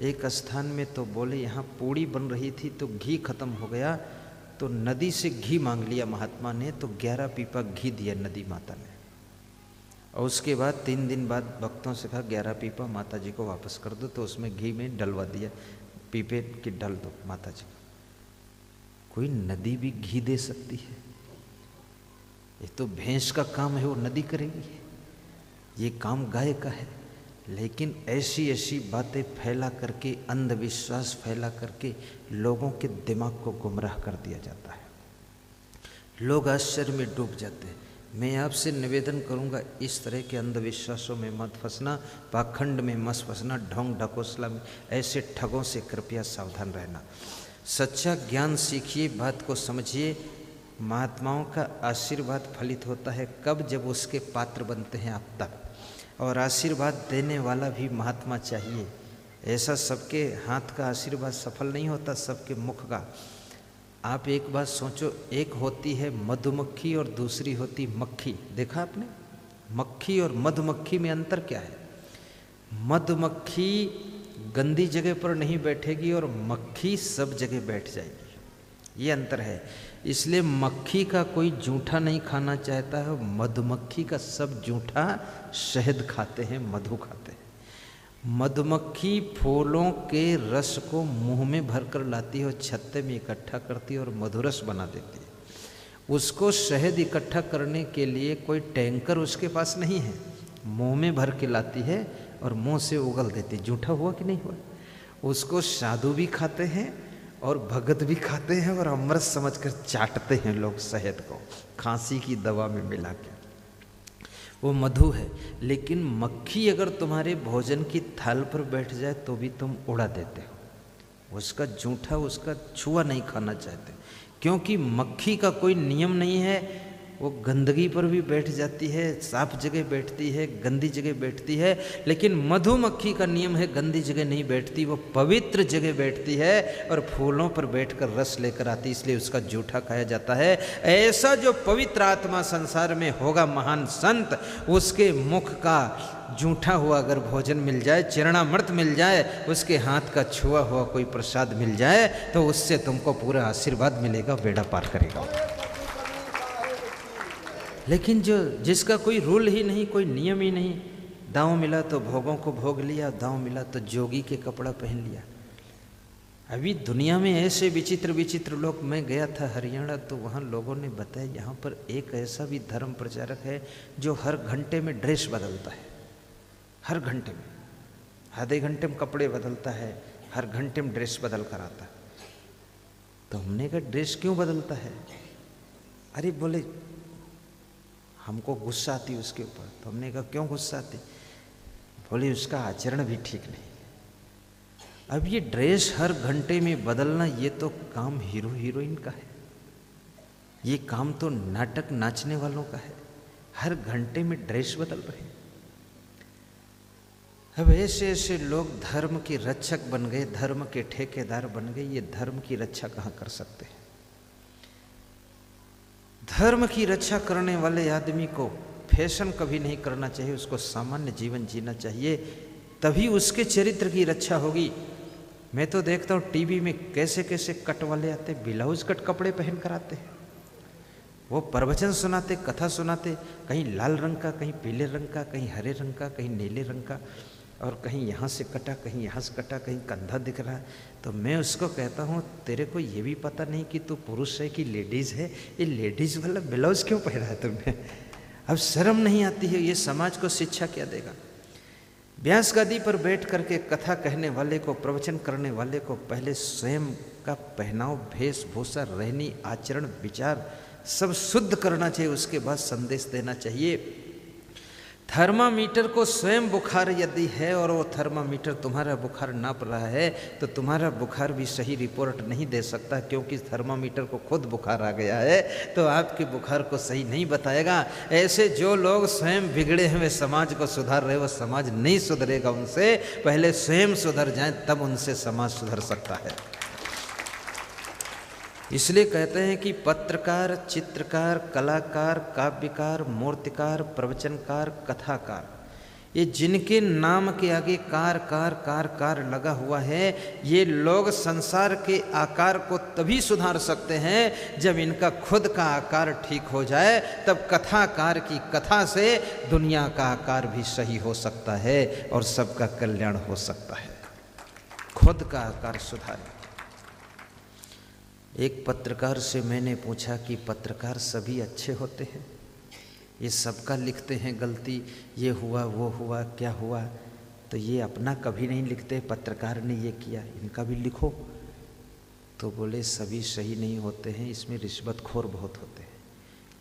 एक स्थान में, तो बोले यहाँ पूड़ी बन रही थी तो घी खत्म हो गया, तो नदी से घी मांग लिया महात्मा ने, तो 11 पीपा घी दिया नदी माता ने। और उसके बाद 3 दिन बाद भक्तों से कहा 11 पीपा माता जी को वापस कर दो, तो उसमें घी में डलवा दिया, पीपे की डल दो माता जी को। कोई नदी भी घी दे सकती है? ये तो भैंस का काम है, वो नदी करेगी, ये काम गाय का है। लेकिन ऐसी ऐसी बातें फैला करके, अंधविश्वास फैला करके लोगों के दिमाग को गुमराह कर दिया जाता है। लोग आश्चर्य में डूब जाते हैं। मैं आपसे निवेदन करूंगा, इस तरह के अंधविश्वासों में मत फंसना, पाखंड में मत फंसना, ढोंग ढकोसला में, ऐसे ठगों से कृपया सावधान रहना। सच्चा ज्ञान सीखिए, बात को समझिए। महात्माओं का आशीर्वाद फलित होता है कब? जब उसके पात्र बनते हैं आप तब। और आशीर्वाद देने वाला भी महात्मा चाहिए। ऐसा सबके हाथ का आशीर्वाद सफल नहीं होता, सबके मुख का। आप एक बात सोचो, एक होती है मधुमक्खी और दूसरी होती मक्खी। देखा आपने? मक्खी और मधुमक्खी में अंतर क्या है? मधुमक्खी गंदी जगह पर नहीं बैठेगी और मक्खी सब जगह बैठ जाएगी, ये अंतर है। इसलिए मक्खी का कोई जूठा नहीं खाना चाहता है, मधुमक्खी का सब जूठा शहद खाते हैं, मधु खाते हैं। मधुमक्खी फूलों के रस को मुंह में भरकर लाती है और छत्ते में इकट्ठा करती है और मधुरस बना देती है। उसको शहद इकट्ठा करने के लिए कोई टैंकर उसके पास नहीं है, मुंह में भर के लाती है और मुंह से उगल देती। जूठा हुआ कि नहीं हुआ? उसको साधु भी खाते हैं और भगत भी खाते हैं और अमृत समझकर चाटते हैं लोग शहद को, खांसी की दवा में मिला के। वो मधु है। लेकिन मक्खी अगर तुम्हारे भोजन की थाल पर बैठ जाए तो भी तुम उड़ा देते हो, उसका जूठा, उसका छुआ नहीं खाना चाहते, क्योंकि मक्खी का कोई नियम नहीं है। वो गंदगी पर भी बैठ जाती है, साफ जगह बैठती है, गंदी जगह बैठती है। लेकिन मधुमक्खी का नियम है, गंदी जगह नहीं बैठती, वो पवित्र जगह बैठती है और फूलों पर बैठकर रस लेकर आती, इसलिए उसका जूठा खाया जाता है। ऐसा जो पवित्र आत्मा संसार में होगा महान संत, उसके मुख का जूठा हुआ अगर भोजन मिल जाए, चरणामृत मिल जाए, उसके हाथ का छुआ हुआ कोई प्रसाद मिल जाए, तो उससे तुमको पूरा आशीर्वाद मिलेगा, बेड़ा पार करेगा। लेकिन जिसका कोई रूल ही नहीं, कोई नियम ही नहीं, दांव मिला तो भोगों को भोग लिया, दांव मिला तो जोगी के कपड़ा पहन लिया। अभी दुनिया में ऐसे विचित्र विचित्र लोग, मैं गया था हरियाणा तो वहाँ लोगों ने बताया यहाँ पर एक ऐसा भी धर्म प्रचारक है जो हर घंटे में ड्रेस बदलता है, हर घंटे में, आधे घंटे में कपड़े बदलता है, हर घंटे में ड्रेस बदल कर आता है। तो हमने कहा ड्रेस क्यों बदलता है? अरे बोले हमको गुस्सा आती उसके ऊपर। तो हमने कहा क्यों गुस्सा आती? बोले उसका आचरण भी ठीक नहीं। अब ये ड्रेस हर घंटे में बदलना, ये तो काम हीरो हीरोइन का है, ये काम तो नाटक नाचने वालों का है, हर घंटे में ड्रेस बदल रहे हैं। अब ऐसे ऐसे लोग धर्म के रक्षक बन गए, धर्म के ठेकेदार बन गए, ये धर्म की रक्षा कहाँ कर सकते हैं? धर्म की रक्षा करने वाले आदमी को फैशन कभी नहीं करना चाहिए, उसको सामान्य जीवन जीना चाहिए, तभी उसके चरित्र की रक्षा होगी। मैं तो देखता हूँ टीवी में कैसे कैसे कट वाले आते, ब्लाउज कट कपड़े पहन कर आते हैं, वो प्रवचन सुनाते, कथा सुनाते, कहीं लाल रंग का, कहीं पीले रंग का, कहीं हरे रंग का, कहीं नीले रंग का, और कहीं यहाँ से कटा, कहीं यहाँ से कटा, कहीं कंधा दिख रहा है। तो मैं उसको कहता हूँ तेरे को ये भी पता नहीं कि तू पुरुष है कि लेडीज़ है? ये लेडीज़ वाला ब्लाउज क्यों पहना है तुमने? अब शर्म नहीं आती है? ये समाज को शिक्षा क्या देगा? व्यास गादी पर बैठ करके कथा कहने वाले को, प्रवचन करने वाले को पहले स्वयं का पहनाव, वेशभूषा, रहनी, आचरण, विचार सब शुद्ध करना चाहिए, उसके बाद संदेश देना चाहिए। थर्मामीटर को स्वयं बुखार यदि है और वो थर्मामीटर तुम्हारा बुखार नाप रहा है, तो तुम्हारा बुखार भी सही रिपोर्ट नहीं दे सकता, क्योंकि थर्मामीटर को खुद बुखार आ गया है, तो आपके बुखार को सही नहीं बताएगा। ऐसे जो लोग स्वयं बिगड़े हैं वे समाज को सुधार रहे, वो समाज नहीं सुधरेगा उनसे, पहले स्वयं सुधर जाएं तब उनसे समाज सुधर सकता है। इसलिए कहते हैं कि पत्रकार, चित्रकार, कलाकार, काव्यकार, मूर्तिकार, प्रवचनकार, कथाकार, ये जिनके नाम के आगे कार कार कार कार लगा हुआ है, ये लोग संसार के आकार को तभी सुधार सकते हैं जब इनका खुद का आकार ठीक हो जाए, तब कथाकार की कथा से दुनिया का आकार भी सही हो सकता है और सबका कल्याण हो सकता है। खुद का आकार सुधारे। एक पत्रकार से मैंने पूछा कि पत्रकार सभी अच्छे होते हैं? ये सबका लिखते हैं गलती, ये हुआ वो हुआ क्या हुआ, तो ये अपना कभी नहीं लिखते, पत्रकार ने ये किया इनका भी लिखो। तो बोले सभी सही नहीं होते हैं, इसमें रिश्वतखोर बहुत होते हैं।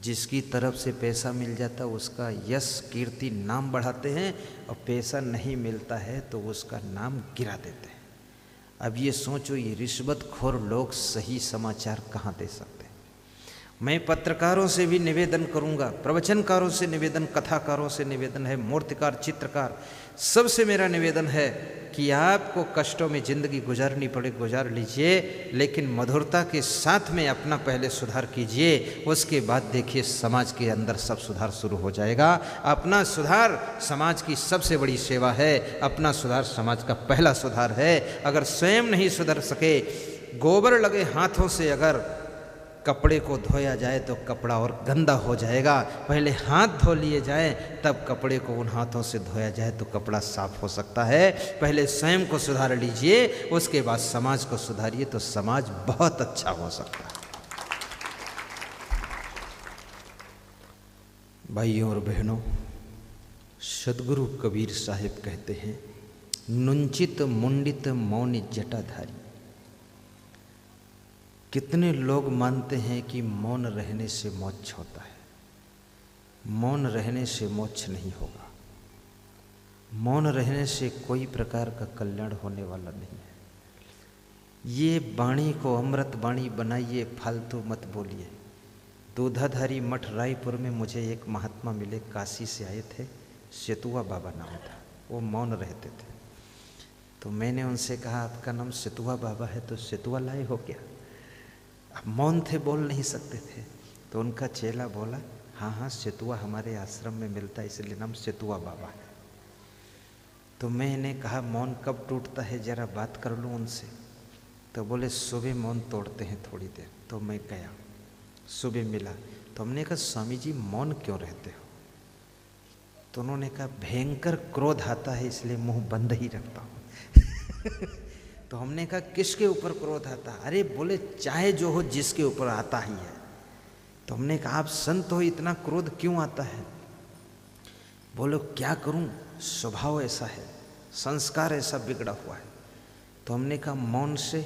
जिसकी तरफ से पैसा मिल जाता उसका यश कीर्ति नाम बढ़ाते हैं, और पैसा नहीं मिलता है तो उसका नाम गिरा देते हैं। अब ये सोचो, ये रिश्वतखोर लोग सही समाचार कहाँ दे सकते हैं। मैं पत्रकारों से भी निवेदन करूंगा, प्रवचनकारों से निवेदन, कथाकारों से निवेदन है, मूर्तिकार, चित्रकार, सबसे मेरा निवेदन है कि आपको कष्टों में जिंदगी गुजारनी पड़े गुजार लीजिए, लेकिन मधुरता के साथ में अपना पहले सुधार कीजिए, उसके बाद देखिए समाज के अंदर सब सुधार शुरू हो जाएगा। अपना सुधार समाज की सबसे बड़ी सेवा है, अपना सुधार समाज का पहला सुधार है। अगर स्वयं नहीं सुधर सके, गोबर लगे हाथों से अगर कपड़े को धोया जाए तो कपड़ा और गंदा हो जाएगा। पहले हाथ धो लिए जाए, तब कपड़े को उन हाथों से धोया जाए तो कपड़ा साफ हो सकता है। पहले स्वयं को सुधार लीजिए, उसके बाद समाज को सुधारिए तो समाज बहुत अच्छा हो सकता है। भाइयों और बहनों, सदगुरु कबीर साहिब कहते हैं, नुंचित मुंडित मौन जटाधारी। कितने लोग मानते हैं कि मौन रहने से मोक्ष होता है। मौन रहने से मोक्ष नहीं होगा। मौन रहने से कोई प्रकार का कल्याण होने वाला नहीं है। ये वाणी को अमृत वाणी बनाइए, फालतू मत बोलिए। दूधाधारी मठ रायपुर में मुझे एक महात्मा मिले, काशी से आए थे, सेतुआ बाबा नाम था। वो मौन रहते थे। तो मैंने उनसे कहा, आपका नाम सेतुआ बाबा है तो सेतुआ लाए हो क्या? अब मौन थे, बोल नहीं सकते थे। तो उनका चेला बोला, हाँ हाँ सेतुआ हमारे आश्रम में मिलता है, इसलिए नाम सेतुआ बाबा है। तो मैंने कहा, मौन कब टूटता है, जरा बात कर लूँ उनसे। तो बोले सुबह मौन तोड़ते हैं थोड़ी देर। तो मैं गया, सुबह मिला। तो हमने कहा, स्वामी जी मौन क्यों रहते हो? तो उन्होंने कहा, भयंकर क्रोध आता है इसलिए मुंह बंद ही रखता हूँ। तो हमने कहा, किसके ऊपर क्रोध आता? अरे बोले चाहे जो हो, जिसके ऊपर आता ही है। तो हमने कहा, आप संत हो, इतना क्रोध क्यों आता है? बोलो क्या करूं, स्वभाव ऐसा है, संस्कार ऐसा बिगड़ा हुआ है। तो हमने कहा, मौन से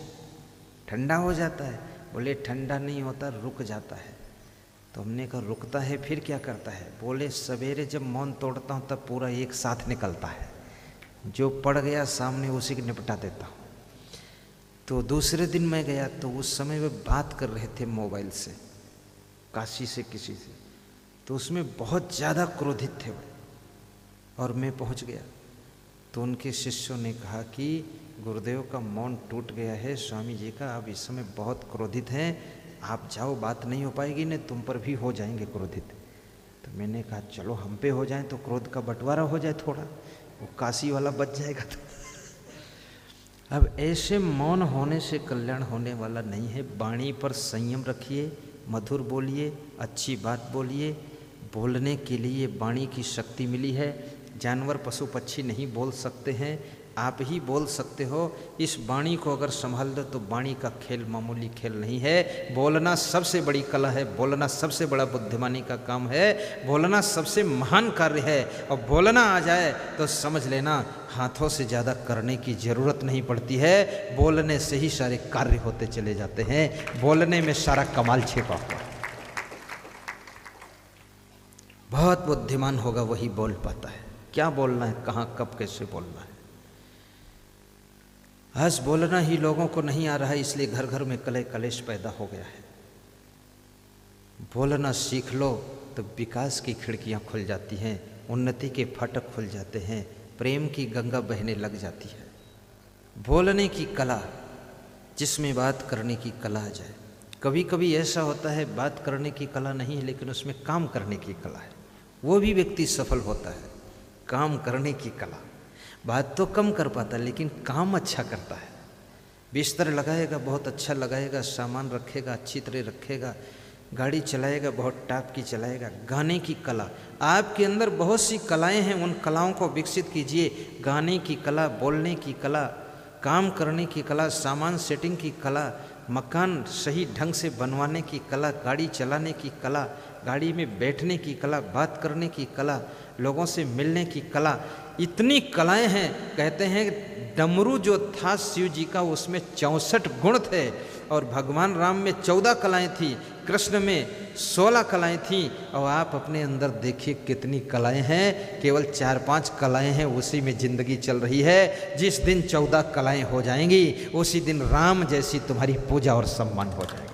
ठंडा हो जाता है? बोले ठंडा नहीं होता, रुक जाता है। तो हमने कहा, रुकता है फिर क्या करता है? बोले सवेरे जब मौन तोड़ता हूँ तब पूरा एक साथ निकलता है, जो पड़ गया सामने उसी को निपटा देता हूँ। तो दूसरे दिन मैं गया तो उस समय वे बात कर रहे थे मोबाइल से, काशी से किसी से। तो उसमें बहुत ज़्यादा क्रोधित थे वो, और मैं पहुंच गया। तो उनके शिष्यों ने कहा कि गुरुदेव का मौन टूट गया है, स्वामी जी का आप इस समय बहुत क्रोधित हैं, आप जाओ, बात नहीं हो पाएगी, नहीं तुम पर भी हो जाएंगे क्रोधित। तो मैंने कहा, चलो हम पे हो जाए तो क्रोध का बंटवारा हो जाए, थोड़ा वो काशी वाला बच जाएगा। तो अब ऐसे मौन होने से कल्याण होने वाला नहीं है। वाणी पर संयम रखिए, मधुर बोलिए, अच्छी बात बोलिए। बोलने के लिए वाणी की शक्ति मिली है। जानवर पशु पक्षी नहीं बोल सकते हैं, आप ही बोल सकते हो। इस वाणी को अगर संभाल दो तो वाणी का खेल मामूली खेल नहीं है। बोलना सबसे बड़ी कला है, बोलना सबसे बड़ा बुद्धिमानी का काम है, बोलना सबसे महान कार्य है। और बोलना आ जाए तो समझ लेना हाथों से ज़्यादा करने की ज़रूरत नहीं पड़ती है, बोलने से ही सारे कार्य होते चले जाते हैं। बोलने में सारा कमाल छिपा हुआ। बहुत बुद्धिमान होगा वही बोल पाता है, क्या बोलना है, कहाँ कब कैसे बोलना है। हंस बोलना ही लोगों को नहीं आ रहा है, इसलिए घर घर में कलह कलेश पैदा हो गया है। बोलना सीख लो तो विकास की खिड़कियां खुल जाती हैं, उन्नति के फाटक खुल जाते हैं, प्रेम की गंगा बहने लग जाती है। बोलने की कला, जिसमें बात करने की कला आ जाए। कभी कभी ऐसा होता है बात करने की कला नहीं है लेकिन उसमें काम करने की कला है, वो भी व्यक्ति सफल होता है। काम करने की कला, बात तो कम कर पाता लेकिन काम अच्छा करता है। बिस्तर लगाएगा बहुत अच्छा लगाएगा, सामान रखेगा अच्छी तरह रखेगा, गाड़ी चलाएगा बहुत टाप की चलाएगा। गाने की कला, आपके अंदर बहुत सी कलाएं हैं, उन कलाओं को विकसित कीजिए। गाने की कला, बोलने की कला, काम करने की कला, सामान सेटिंग की कला, मकान सही ढंग से बनवाने की कला, गाड़ी चलाने की कला, गाड़ी में बैठने की कला, बात करने की कला, लोगों से मिलने की कला, इतनी कलाएं हैं। कहते हैं डमरू जो था शिव जी का उसमें 64 गुण थे और भगवान राम में 14 कलाएं थी, कृष्ण में 16 कलाएं थी। और आप अपने अंदर देखिए कितनी कलाएं हैं, केवल 4-5 कलाएं हैं, उसी में जिंदगी चल रही है। जिस दिन 14 कलाएं हो जाएंगी उसी दिन राम जैसी तुम्हारी पूजा और सम्मान हो जाएगा।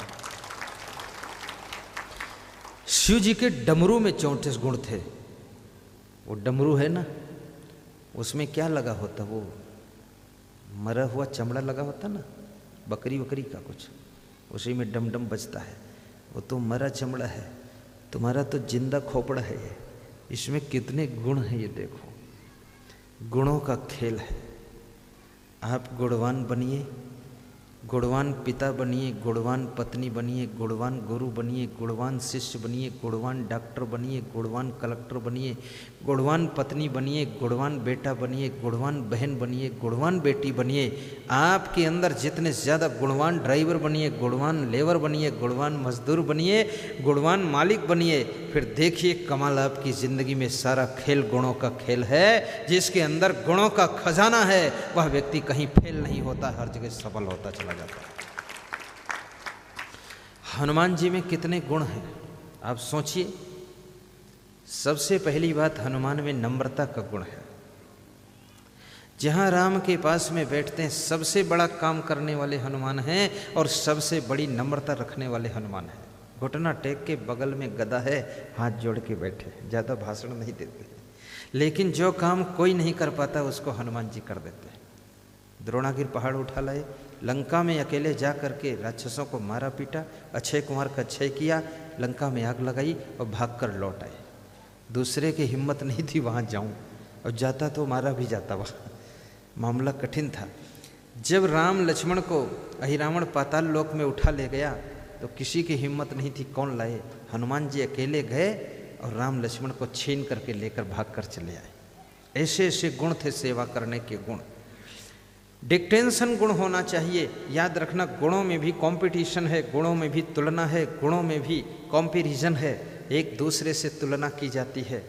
शिव जी के डमरू में 34 गुण थे। वो डमरू है ना, उसमें क्या लगा होता, वो मरा हुआ चमड़ा लगा होता ना, बकरी वकरी का कुछ, उसी में डम डम बजता है। वो तो मरा चमड़ा है, तुम्हारा तो जिंदा खोपड़ा है ये। इसमें कितने गुण हैं ये देखो, गुणों का खेल है। आप गुणवान बनिए, गुणवान पिता बनिए, गुणवान पत्नी बनिए, गुणवान गुरु बनिए, गुणवान शिष्य बनिए, गुणवान डॉक्टर बनिए, गुणवान कलेक्टर बनिए, गुणवान पत्नी बनिए, गुणवान बेटा बनिए, गुणवान बहन बनिए, गुणवान बेटी बनिए। आपके अंदर जितने ज़्यादा गुणवान ड्राइवर बनिए, गुणवान लेबर बनिए, गुणवान मजदूर बनिए, गुणवान मालिक बनिए, फिर देखिए कमाल आपकी ज़िंदगी में सारा खेल गुणों का खेल है। जिसके अंदर गुणों का खजाना है वह व्यक्ति कहीं फेल नहीं होता, हर जगह सफल होता चला जाता है। हनुमान जी में कितने गुण हैं आप सोचिए। सबसे पहली बात, हनुमान में नम्रता का गुण है। जहाँ राम के पास में बैठते हैं सबसे बड़ा काम करने वाले हनुमान हैं और सबसे बड़ी नम्रता रखने वाले हनुमान हैं। घुटना टेक के बगल में गदा है, हाथ जोड़ के बैठे, ज़्यादा भाषण नहीं देते, लेकिन जो काम कोई नहीं कर पाता उसको हनुमान जी कर देते हैं। द्रोणागिर पहाड़ उठा लाए, लंका में अकेले जा करके राक्षसों को मारा पीटा, अक्षय कुमार का क्षय किया, लंका में आग लगाई और भाग कर लौट आए। दूसरे की हिम्मत नहीं थी वहाँ जाऊँ, और जाता तो मारा भी जाता, वहाँ मामला कठिन था। जब राम लक्ष्मण को अहिरावण पाताल लोक में उठा ले गया तो किसी की हिम्मत नहीं थी, कौन लाए? हनुमान जी अकेले गए और राम लक्ष्मण को छीन करके लेकर भाग कर चले आए। ऐसे ऐसे गुण थे सेवा करने के गुण। डिक्टेंशन गुण होना चाहिए। याद रखना, गुणों में भी कंपटीशन है, गुणों में भी तुलना है, गुणों में भी कंपैरिजन है, एक दूसरे से तुलना की जाती है।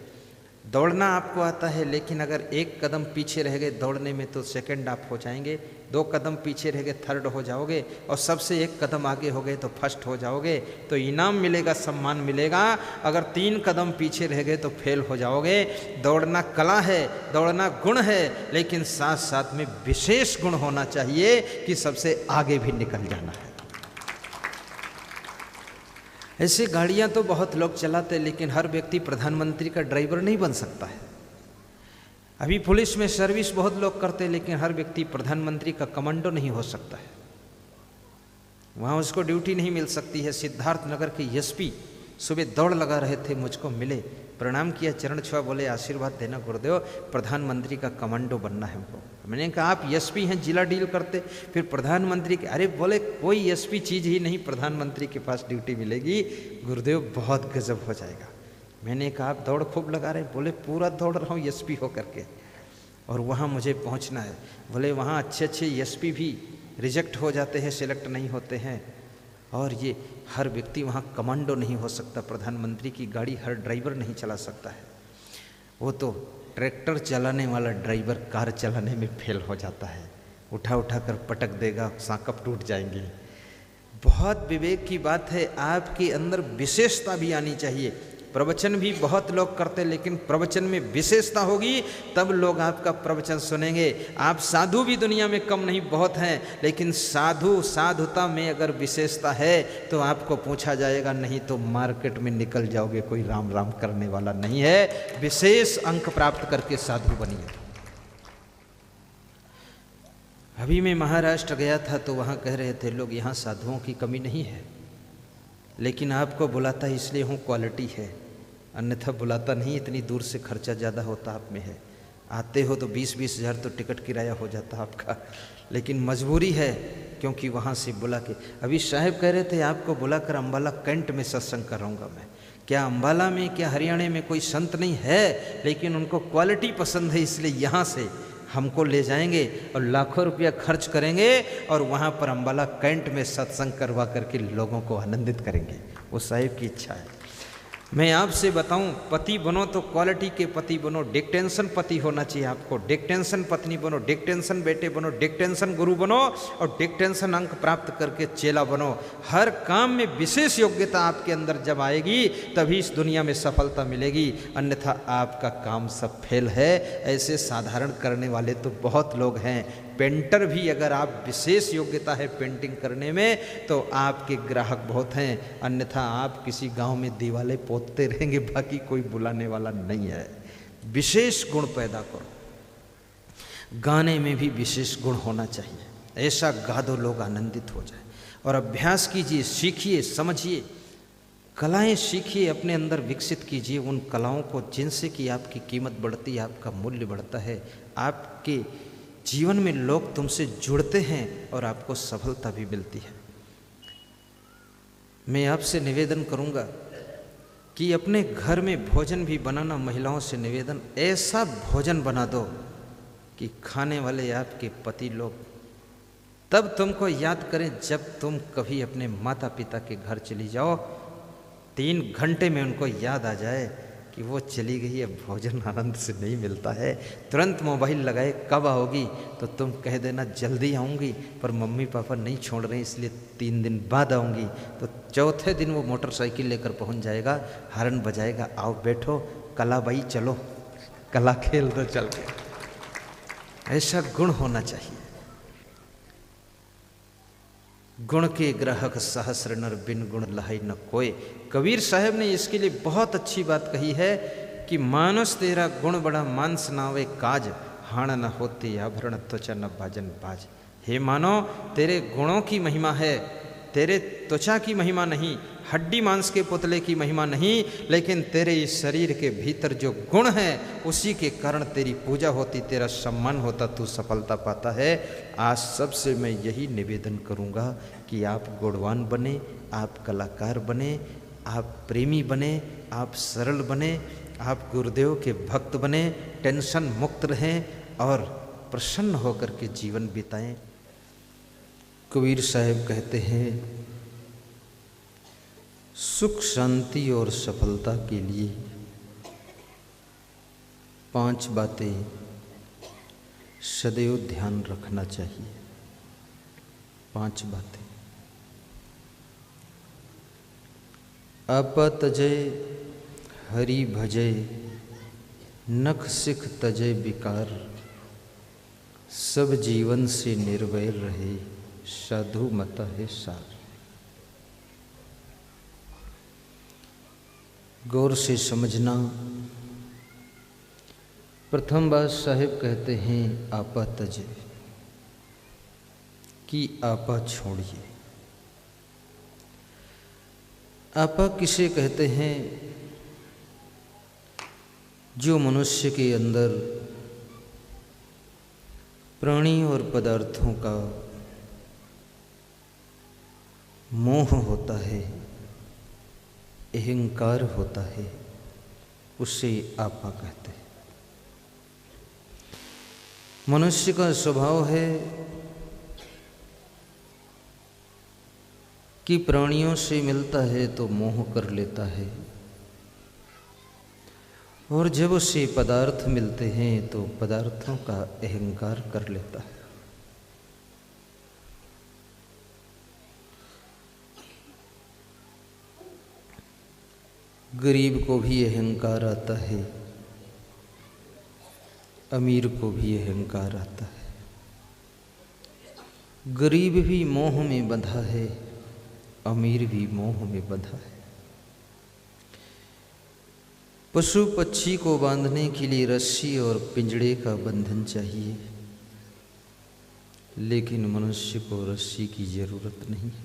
दौड़ना आपको आता है, लेकिन अगर एक कदम पीछे रह गए दौड़ने में तो सेकंड आप हो जाएंगे, 2 कदम पीछे रह गए थर्ड हो जाओगे, और सबसे 1 कदम आगे हो गए तो फर्स्ट हो जाओगे, तो इनाम मिलेगा, सम्मान मिलेगा। अगर 3 कदम पीछे रह गए तो फेल हो जाओगे। दौड़ना कला है, दौड़ना गुण है, लेकिन साथ साथ में विशेष गुण होना चाहिए कि सबसे आगे भी निकल जाना है। ऐसी गाड़ियां तो बहुत लोग चलाते, लेकिन हर व्यक्ति प्रधानमंत्री का ड्राइवर नहीं बन सकता है। अभी पुलिस में सर्विस बहुत लोग करते, लेकिन हर व्यक्ति प्रधानमंत्री का कमांडो नहीं हो सकता है, वहाँ उसको ड्यूटी नहीं मिल सकती है। सिद्धार्थ नगर के एसपी सुबह दौड़ लगा रहे थे, मुझको मिले, प्रणाम किया, चरण छुआ, बोले आशीर्वाद देना गुरुदेव, प्रधानमंत्री का कमांडो बनना है हमको। मैंने कहा आप एसपी हैं, जिला डील करते, फिर प्रधानमंत्री के? अरे बोले कोई एसपी चीज़ ही नहीं, प्रधानमंत्री के पास ड्यूटी मिलेगी गुरुदेव, बहुत गजब हो जाएगा। मैंने कहा आप दौड़ खूब लगा रहे? बोले पूरा दौड़ रहा हूँ एसपी होकर के, और वहाँ मुझे पहुँचना है। बोले वहाँ अच्छे अच्छे एसपी भी रिजेक्ट हो जाते हैं, सिलेक्ट नहीं होते हैं, और ये हर व्यक्ति वहाँ कमांडो नहीं हो सकता, प्रधानमंत्री की गाड़ी हर ड्राइवर नहीं चला सकता है। वो तो ट्रैक्टर चलाने वाला ड्राइवर कार चलाने में फेल हो जाता है, उठा उठा कर पटक देगा, सांकप टूट जाएंगे। बहुत विवेक की बात है, आपके अंदर विशेषता भी आनी चाहिए। प्रवचन भी बहुत लोग करते, लेकिन प्रवचन में विशेषता होगी तब लोग आपका प्रवचन सुनेंगे। आप साधु भी दुनिया में कम नहीं, बहुत हैं, लेकिन साधुता में अगर विशेषता है तो आपको पूछा जाएगा, नहीं तो मार्केट में निकल जाओगे, कोई राम राम करने वाला नहीं है। विशेष अंक प्राप्त करके साधु बनिए। अभी मैं महाराष्ट्र गया था तो वहाँ कह रहे थे लोग, यहाँ साधुओं की कमी नहीं है, लेकिन आपको बुलाता इसलिए हूँ क्वालिटी है, अन्यथा बुलाता नहीं, इतनी दूर से खर्चा ज़्यादा होता आप में है। आते हो तो 20-20 हज़ार तो टिकट किराया हो जाता आपका, लेकिन मजबूरी है क्योंकि वहाँ से बुला के। अभी साहब कह रहे थे आपको बुलाकर अम्बाला कैंट में सत्संग कराऊंगा मैं। क्या अम्बाला में, क्या हरियाणा में कोई संत नहीं है, लेकिन उनको क्वालिटी पसंद है, इसलिए यहाँ से हमको ले जाएंगे और लाखों रुपया खर्च करेंगे और वहाँ पर अम्बाला कैंट में सत्संग करवा करके लोगों को आनंदित करेंगे। वो साहिब की इच्छा है। मैं आपसे बताऊं, पति बनो तो क्वालिटी के पति बनो। डिक्टेंशन पति होना चाहिए आपको, डिक्टेंशन पत्नी बनो, डिक्टेंशन बेटे बनो, डिक्टेंशन गुरु बनो और डिक्टेंशन अंक प्राप्त करके चेला बनो। हर काम में विशेष योग्यता आपके अंदर जब आएगी तभी इस दुनिया में सफलता मिलेगी, अन्यथा आपका काम सब फेल है। ऐसे साधारण करने वाले तो बहुत लोग हैं। पेंटर भी अगर आप विशेष योग्यता है पेंटिंग करने में तो आपके ग्राहक बहुत हैं, अन्यथा आप किसी गांव में दीवाले पोतते रहेंगे, बाकी कोई बुलाने वाला नहीं है। विशेष गुण पैदा करो। गाने में भी विशेष गुण होना चाहिए, ऐसा गा दो लोग आनंदित हो जाए। और अभ्यास कीजिए, सीखिए, समझिए, कलाएं सीखिए, अपने अंदर विकसित कीजिए उन कलाओं को जिनसे कि आपकी कीमत बढ़ती है, आपका मूल्य बढ़ता है, आपके जीवन में लोग तुमसे जुड़ते हैं और आपको सफलता भी मिलती है। मैं आपसे निवेदन करूंगा कि अपने घर में भोजन भी बनाना, महिलाओं से निवेदन, ऐसा भोजन बना दो कि खाने वाले आपके पति लोग तब तुमको याद करें जब तुम कभी अपने माता पिता के घर चली जाओ, 3 घंटे में उनको याद आ जाए कि वो चली गई है, भोजन आनंद से नहीं मिलता है। तुरंत मोबाइल लगाए, कब आओगी, तो तुम कह देना जल्दी आऊँगी, पर मम्मी पापा नहीं छोड़ रहे इसलिए 3 दिन बाद आऊँगी। तो चौथे दिन वो मोटरसाइकिल लेकर पहुँच जाएगा, हॉर्न बजाएगा, आओ बैठो, कला बाई चलो, कला खेल दो चल के। ऐसा गुण होना चाहिए। गुण के ग्राहक सहस्र नर, बिन गुण लहाई न कोय। कबीर साहब ने इसके लिए बहुत अच्छी बात कही है कि मानस तेरा गुण बड़ा, मानस नावे काज, हाण न होते आभरण त्वचा न बाजन बाज। हे मानो, तेरे गुणों की महिमा है, तेरे त्वचा की महिमा नहीं, हड्डी मांस के पुतले की महिमा नहीं, लेकिन तेरे इस शरीर के भीतर जो गुण है उसी के कारण तेरी पूजा होती, तेरा सम्मान होता, तू सफलता पाता है। आज सबसे मैं यही निवेदन करूंगा कि आप गुणवान बने, आप कलाकार बने, आप प्रेमी बने, आप सरल बने, आप गुरुदेव के भक्त बने, टेंशन मुक्त रहें और प्रसन्न होकर के जीवन बिताएं। कबीर साहब कहते हैं, सुख शांति और सफलता के लिए 5 बातें सदैव ध्यान रखना चाहिए। 5 बातें। अपतजय हरि भजय, नख सिख तजय विकार, सब जीवन से निर्वैर रहे, साधु मत है सार। गौर से समझना। प्रथम बात साहिब कहते हैं आपा तजे, कि आपा छोड़िए। आपा किसे कहते हैं? जो मनुष्य के अंदर प्राणी और पदार्थों का मोह होता है, अहंकार होता है, उसे आपा कहते हैं। मनुष्य का स्वभाव है कि प्राणियों से मिलता है तो मोह कर लेता है, और जब उसे पदार्थ मिलते हैं तो पदार्थों का अहंकार कर लेता है। गरीब को भी अहंकार आता है, अमीर को भी अहंकार आता है। गरीब भी मोह में बंधा है, अमीर भी मोह में बंधा है। पशु पक्षी को बांधने के लिए रस्सी और पिंजड़े का बंधन चाहिए, लेकिन मनुष्य को रस्सी की जरूरत नहीं है।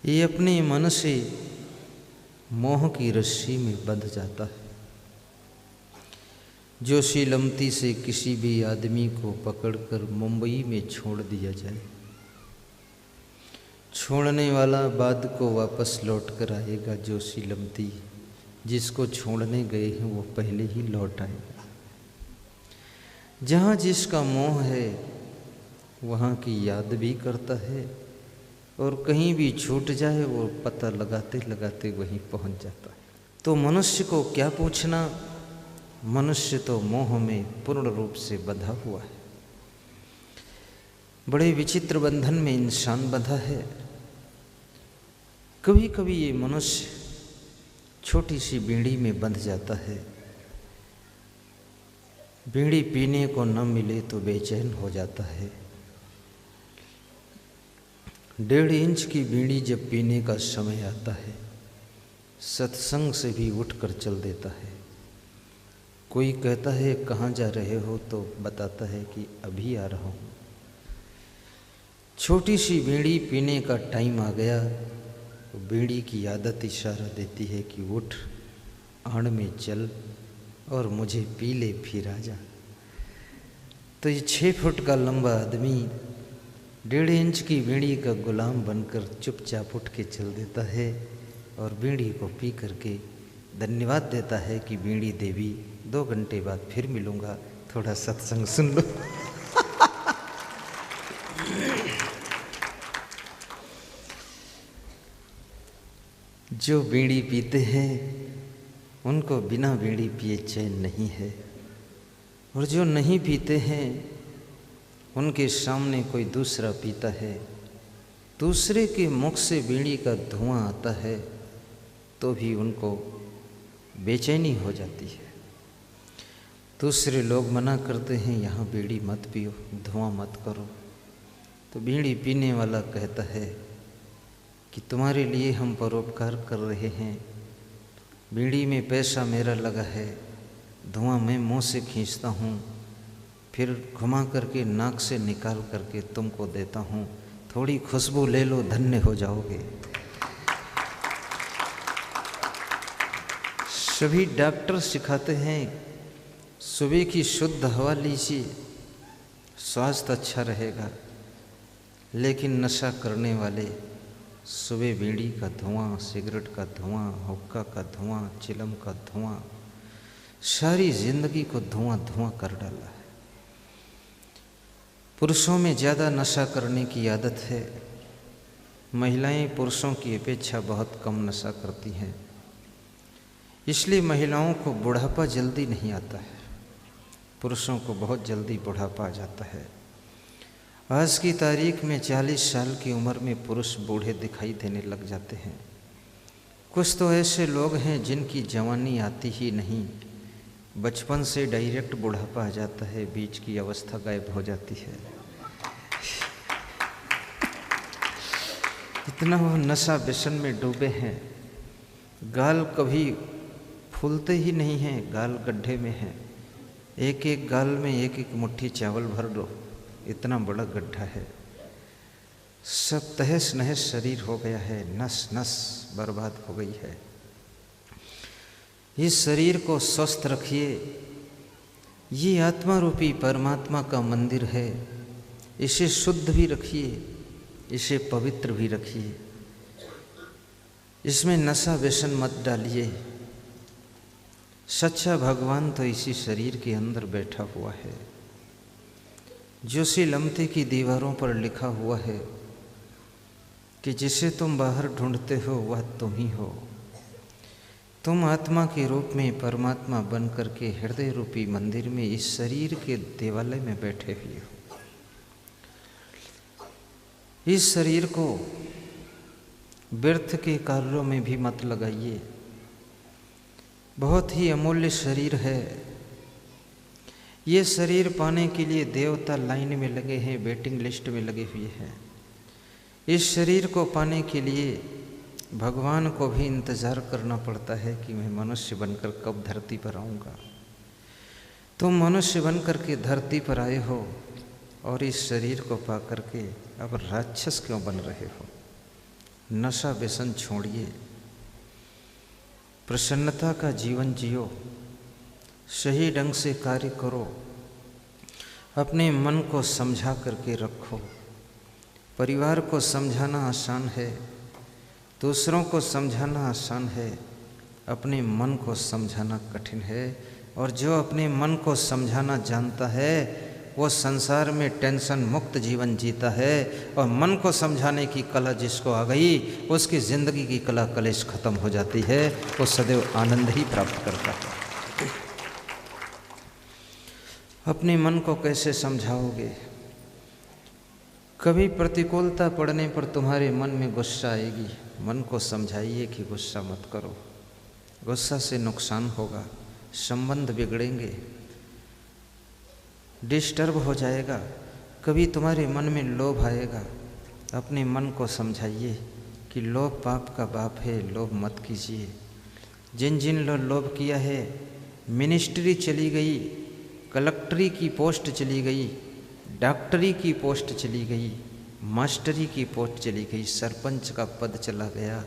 ये अपने मन से मोह की रस्सी में बंध जाता है। जो शीलमती से किसी भी आदमी को पकड़कर मुंबई में छोड़ दिया जाए, छोड़ने वाला बाद को वापस लौट कर आएगा। जो शीलमती जिसको छोड़ने गए हैं वो पहले ही लौट आएगा। जहाँ जिसका मोह है वहाँ की याद भी करता है, और कहीं भी छूट जाए वो पता लगाते लगाते वहीं पहुँच जाता है। तो मनुष्य को क्या पूछना, मनुष्य तो मोह में पूर्ण रूप से बंधा हुआ है। बड़े विचित्र बंधन में इंसान बंधा है। कभी कभी ये मनुष्य छोटी सी बीड़ी में बंध जाता है। बीड़ी पीने को न मिले तो बेचैन हो जाता है। 1.5 इंच की बीड़ी जब पीने का समय आता है, सत्संग से भी उठकर चल देता है। कोई कहता है कहाँ जा रहे हो, तो बताता है कि अभी आ रहा हूँ। छोटी सी बीड़ी पीने का टाइम आ गया तो बीड़ी की आदत इशारा देती है कि उठ, आड़ में चल और मुझे पी ले फिर आ जा। तो ये 6 फुट का लंबा आदमी 1.5 इंच की बीड़ी का गुलाम बनकर चुपचाप उठ के चल देता है और बीड़ी को पी करके धन्यवाद देता है कि बीड़ी देवी 2 घंटे बाद फिर मिलूँगा, थोड़ा सत्संग सुन लो। जो बीड़ी पीते हैं उनको बिना बीड़ी पिए चैन नहीं है, और जो नहीं पीते हैं उनके सामने कोई दूसरा पीता है, दूसरे के मुख से बीड़ी का धुआं आता है तो भी उनको बेचैनी हो जाती है। दूसरे लोग मना करते हैं यहाँ बीड़ी मत पियो, धुआं मत करो, तो बीड़ी पीने वाला कहता है कि तुम्हारे लिए हम परोपकार कर रहे हैं, बीड़ी में पैसा मेरा लगा है, धुआं मैं मुंह से खींचता हूँ, फिर घुमा करके नाक से निकाल करके तुमको देता हूँ, थोड़ी खुशबू ले लो, धन्य हो जाओगे। सभी डॉक्टर सिखाते हैं सुबह की शुद्ध हवा लीजिए, स्वास्थ्य अच्छा रहेगा, लेकिन नशा करने वाले सुबह बीड़ी का धुआं, सिगरेट का धुआं, हुक्का का धुआं, चिलम का धुआं, सारी जिंदगी को धुआं धुआं कर डाला है। पुरुषों में ज़्यादा नशा करने की आदत है, महिलाएं पुरुषों की अपेक्षा बहुत कम नशा करती हैं, इसलिए महिलाओं को बुढ़ापा जल्दी नहीं आता है, पुरुषों को बहुत जल्दी बुढ़ापा आ जाता है। आज की तारीख में 40 साल की उम्र में पुरुष बूढ़े दिखाई देने लग जाते हैं। कुछ तो ऐसे लोग हैं जिनकी जवानी आती ही नहीं, बचपन से डायरेक्ट बुढ़ापा आ जाता है, बीच की अवस्था गायब हो जाती है। इतना वो नशा व्यसन में डूबे हैं, गाल कभी फूलते ही नहीं हैं, गाल गड्ढे में हैं। एक एक गाल में एक एक मुट्ठी चावल भर दो, इतना बड़ा गड्ढा है। सब तहस नहस शरीर हो गया है, नस नस बर्बाद हो गई है। इस शरीर को स्वस्थ रखिए, ये आत्मा रूपी परमात्मा का मंदिर है, इसे शुद्ध भी रखिए, इसे पवित्र भी रखिए, इसमें नशा व्यसन मत डालिए। सच्चा भगवान तो इसी शरीर के अंदर बैठा हुआ है। जो सी लमते की दीवारों पर लिखा हुआ है कि जिसे तुम बाहर ढूंढते हो वह तुम ही हो। तुम आत्मा के रूप में परमात्मा बन करके हृदय रूपी मंदिर में इस शरीर के देवालय में बैठे हुए हो। इस शरीर को व्यर्थ के कार्यों में भी मत लगाइए। बहुत ही अमूल्य शरीर है। ये शरीर पाने के लिए देवता लाइन में लगे हैं, वेटिंग लिस्ट में लगे हुए हैं। इस शरीर को पाने के लिए भगवान को भी इंतज़ार करना पड़ता है कि मैं मनुष्य बनकर कब धरती पर आऊँगा। तुम मनुष्य बनकर के धरती पर आए हो और इस शरीर को पा करके अब राक्षस क्यों बन रहे हो? नशा व्यसन छोड़िए, प्रसन्नता का जीवन जियो, सही ढंग से कार्य करो, अपने मन को समझा करके रखो। परिवार को समझाना आसान है, दूसरों को समझाना आसान है, अपने मन को समझाना कठिन है। और जो अपने मन को समझाना जानता है वो संसार में टेंशन मुक्त जीवन जीता है। और मन को समझाने की कला जिसको आ गई उसकी ज़िंदगी की कला कलेश खत्म हो जाती है, वो सदैव आनंद ही प्राप्त करता है। अपने मन को कैसे समझाओगे? कभी प्रतिकूलता पड़ने पर तुम्हारे मन में गुस्सा आएगी, मन को समझाइए कि गुस्सा मत करो, गुस्सा से नुकसान होगा, संबंध बिगड़ेंगे, डिस्टर्ब हो जाएगा। कभी तुम्हारे मन में लोभ आएगा, अपने मन को समझाइए कि लोभ पाप का बाप है, लोभ मत कीजिए। जिन जिन लोभ किया है, मिनिस्ट्री चली गई, कलेक्टरी की पोस्ट चली गई, डॉक्टरी की पोस्ट चली गई, मास्टरी की पोस्ट चली गई, सरपंच का पद चला गया,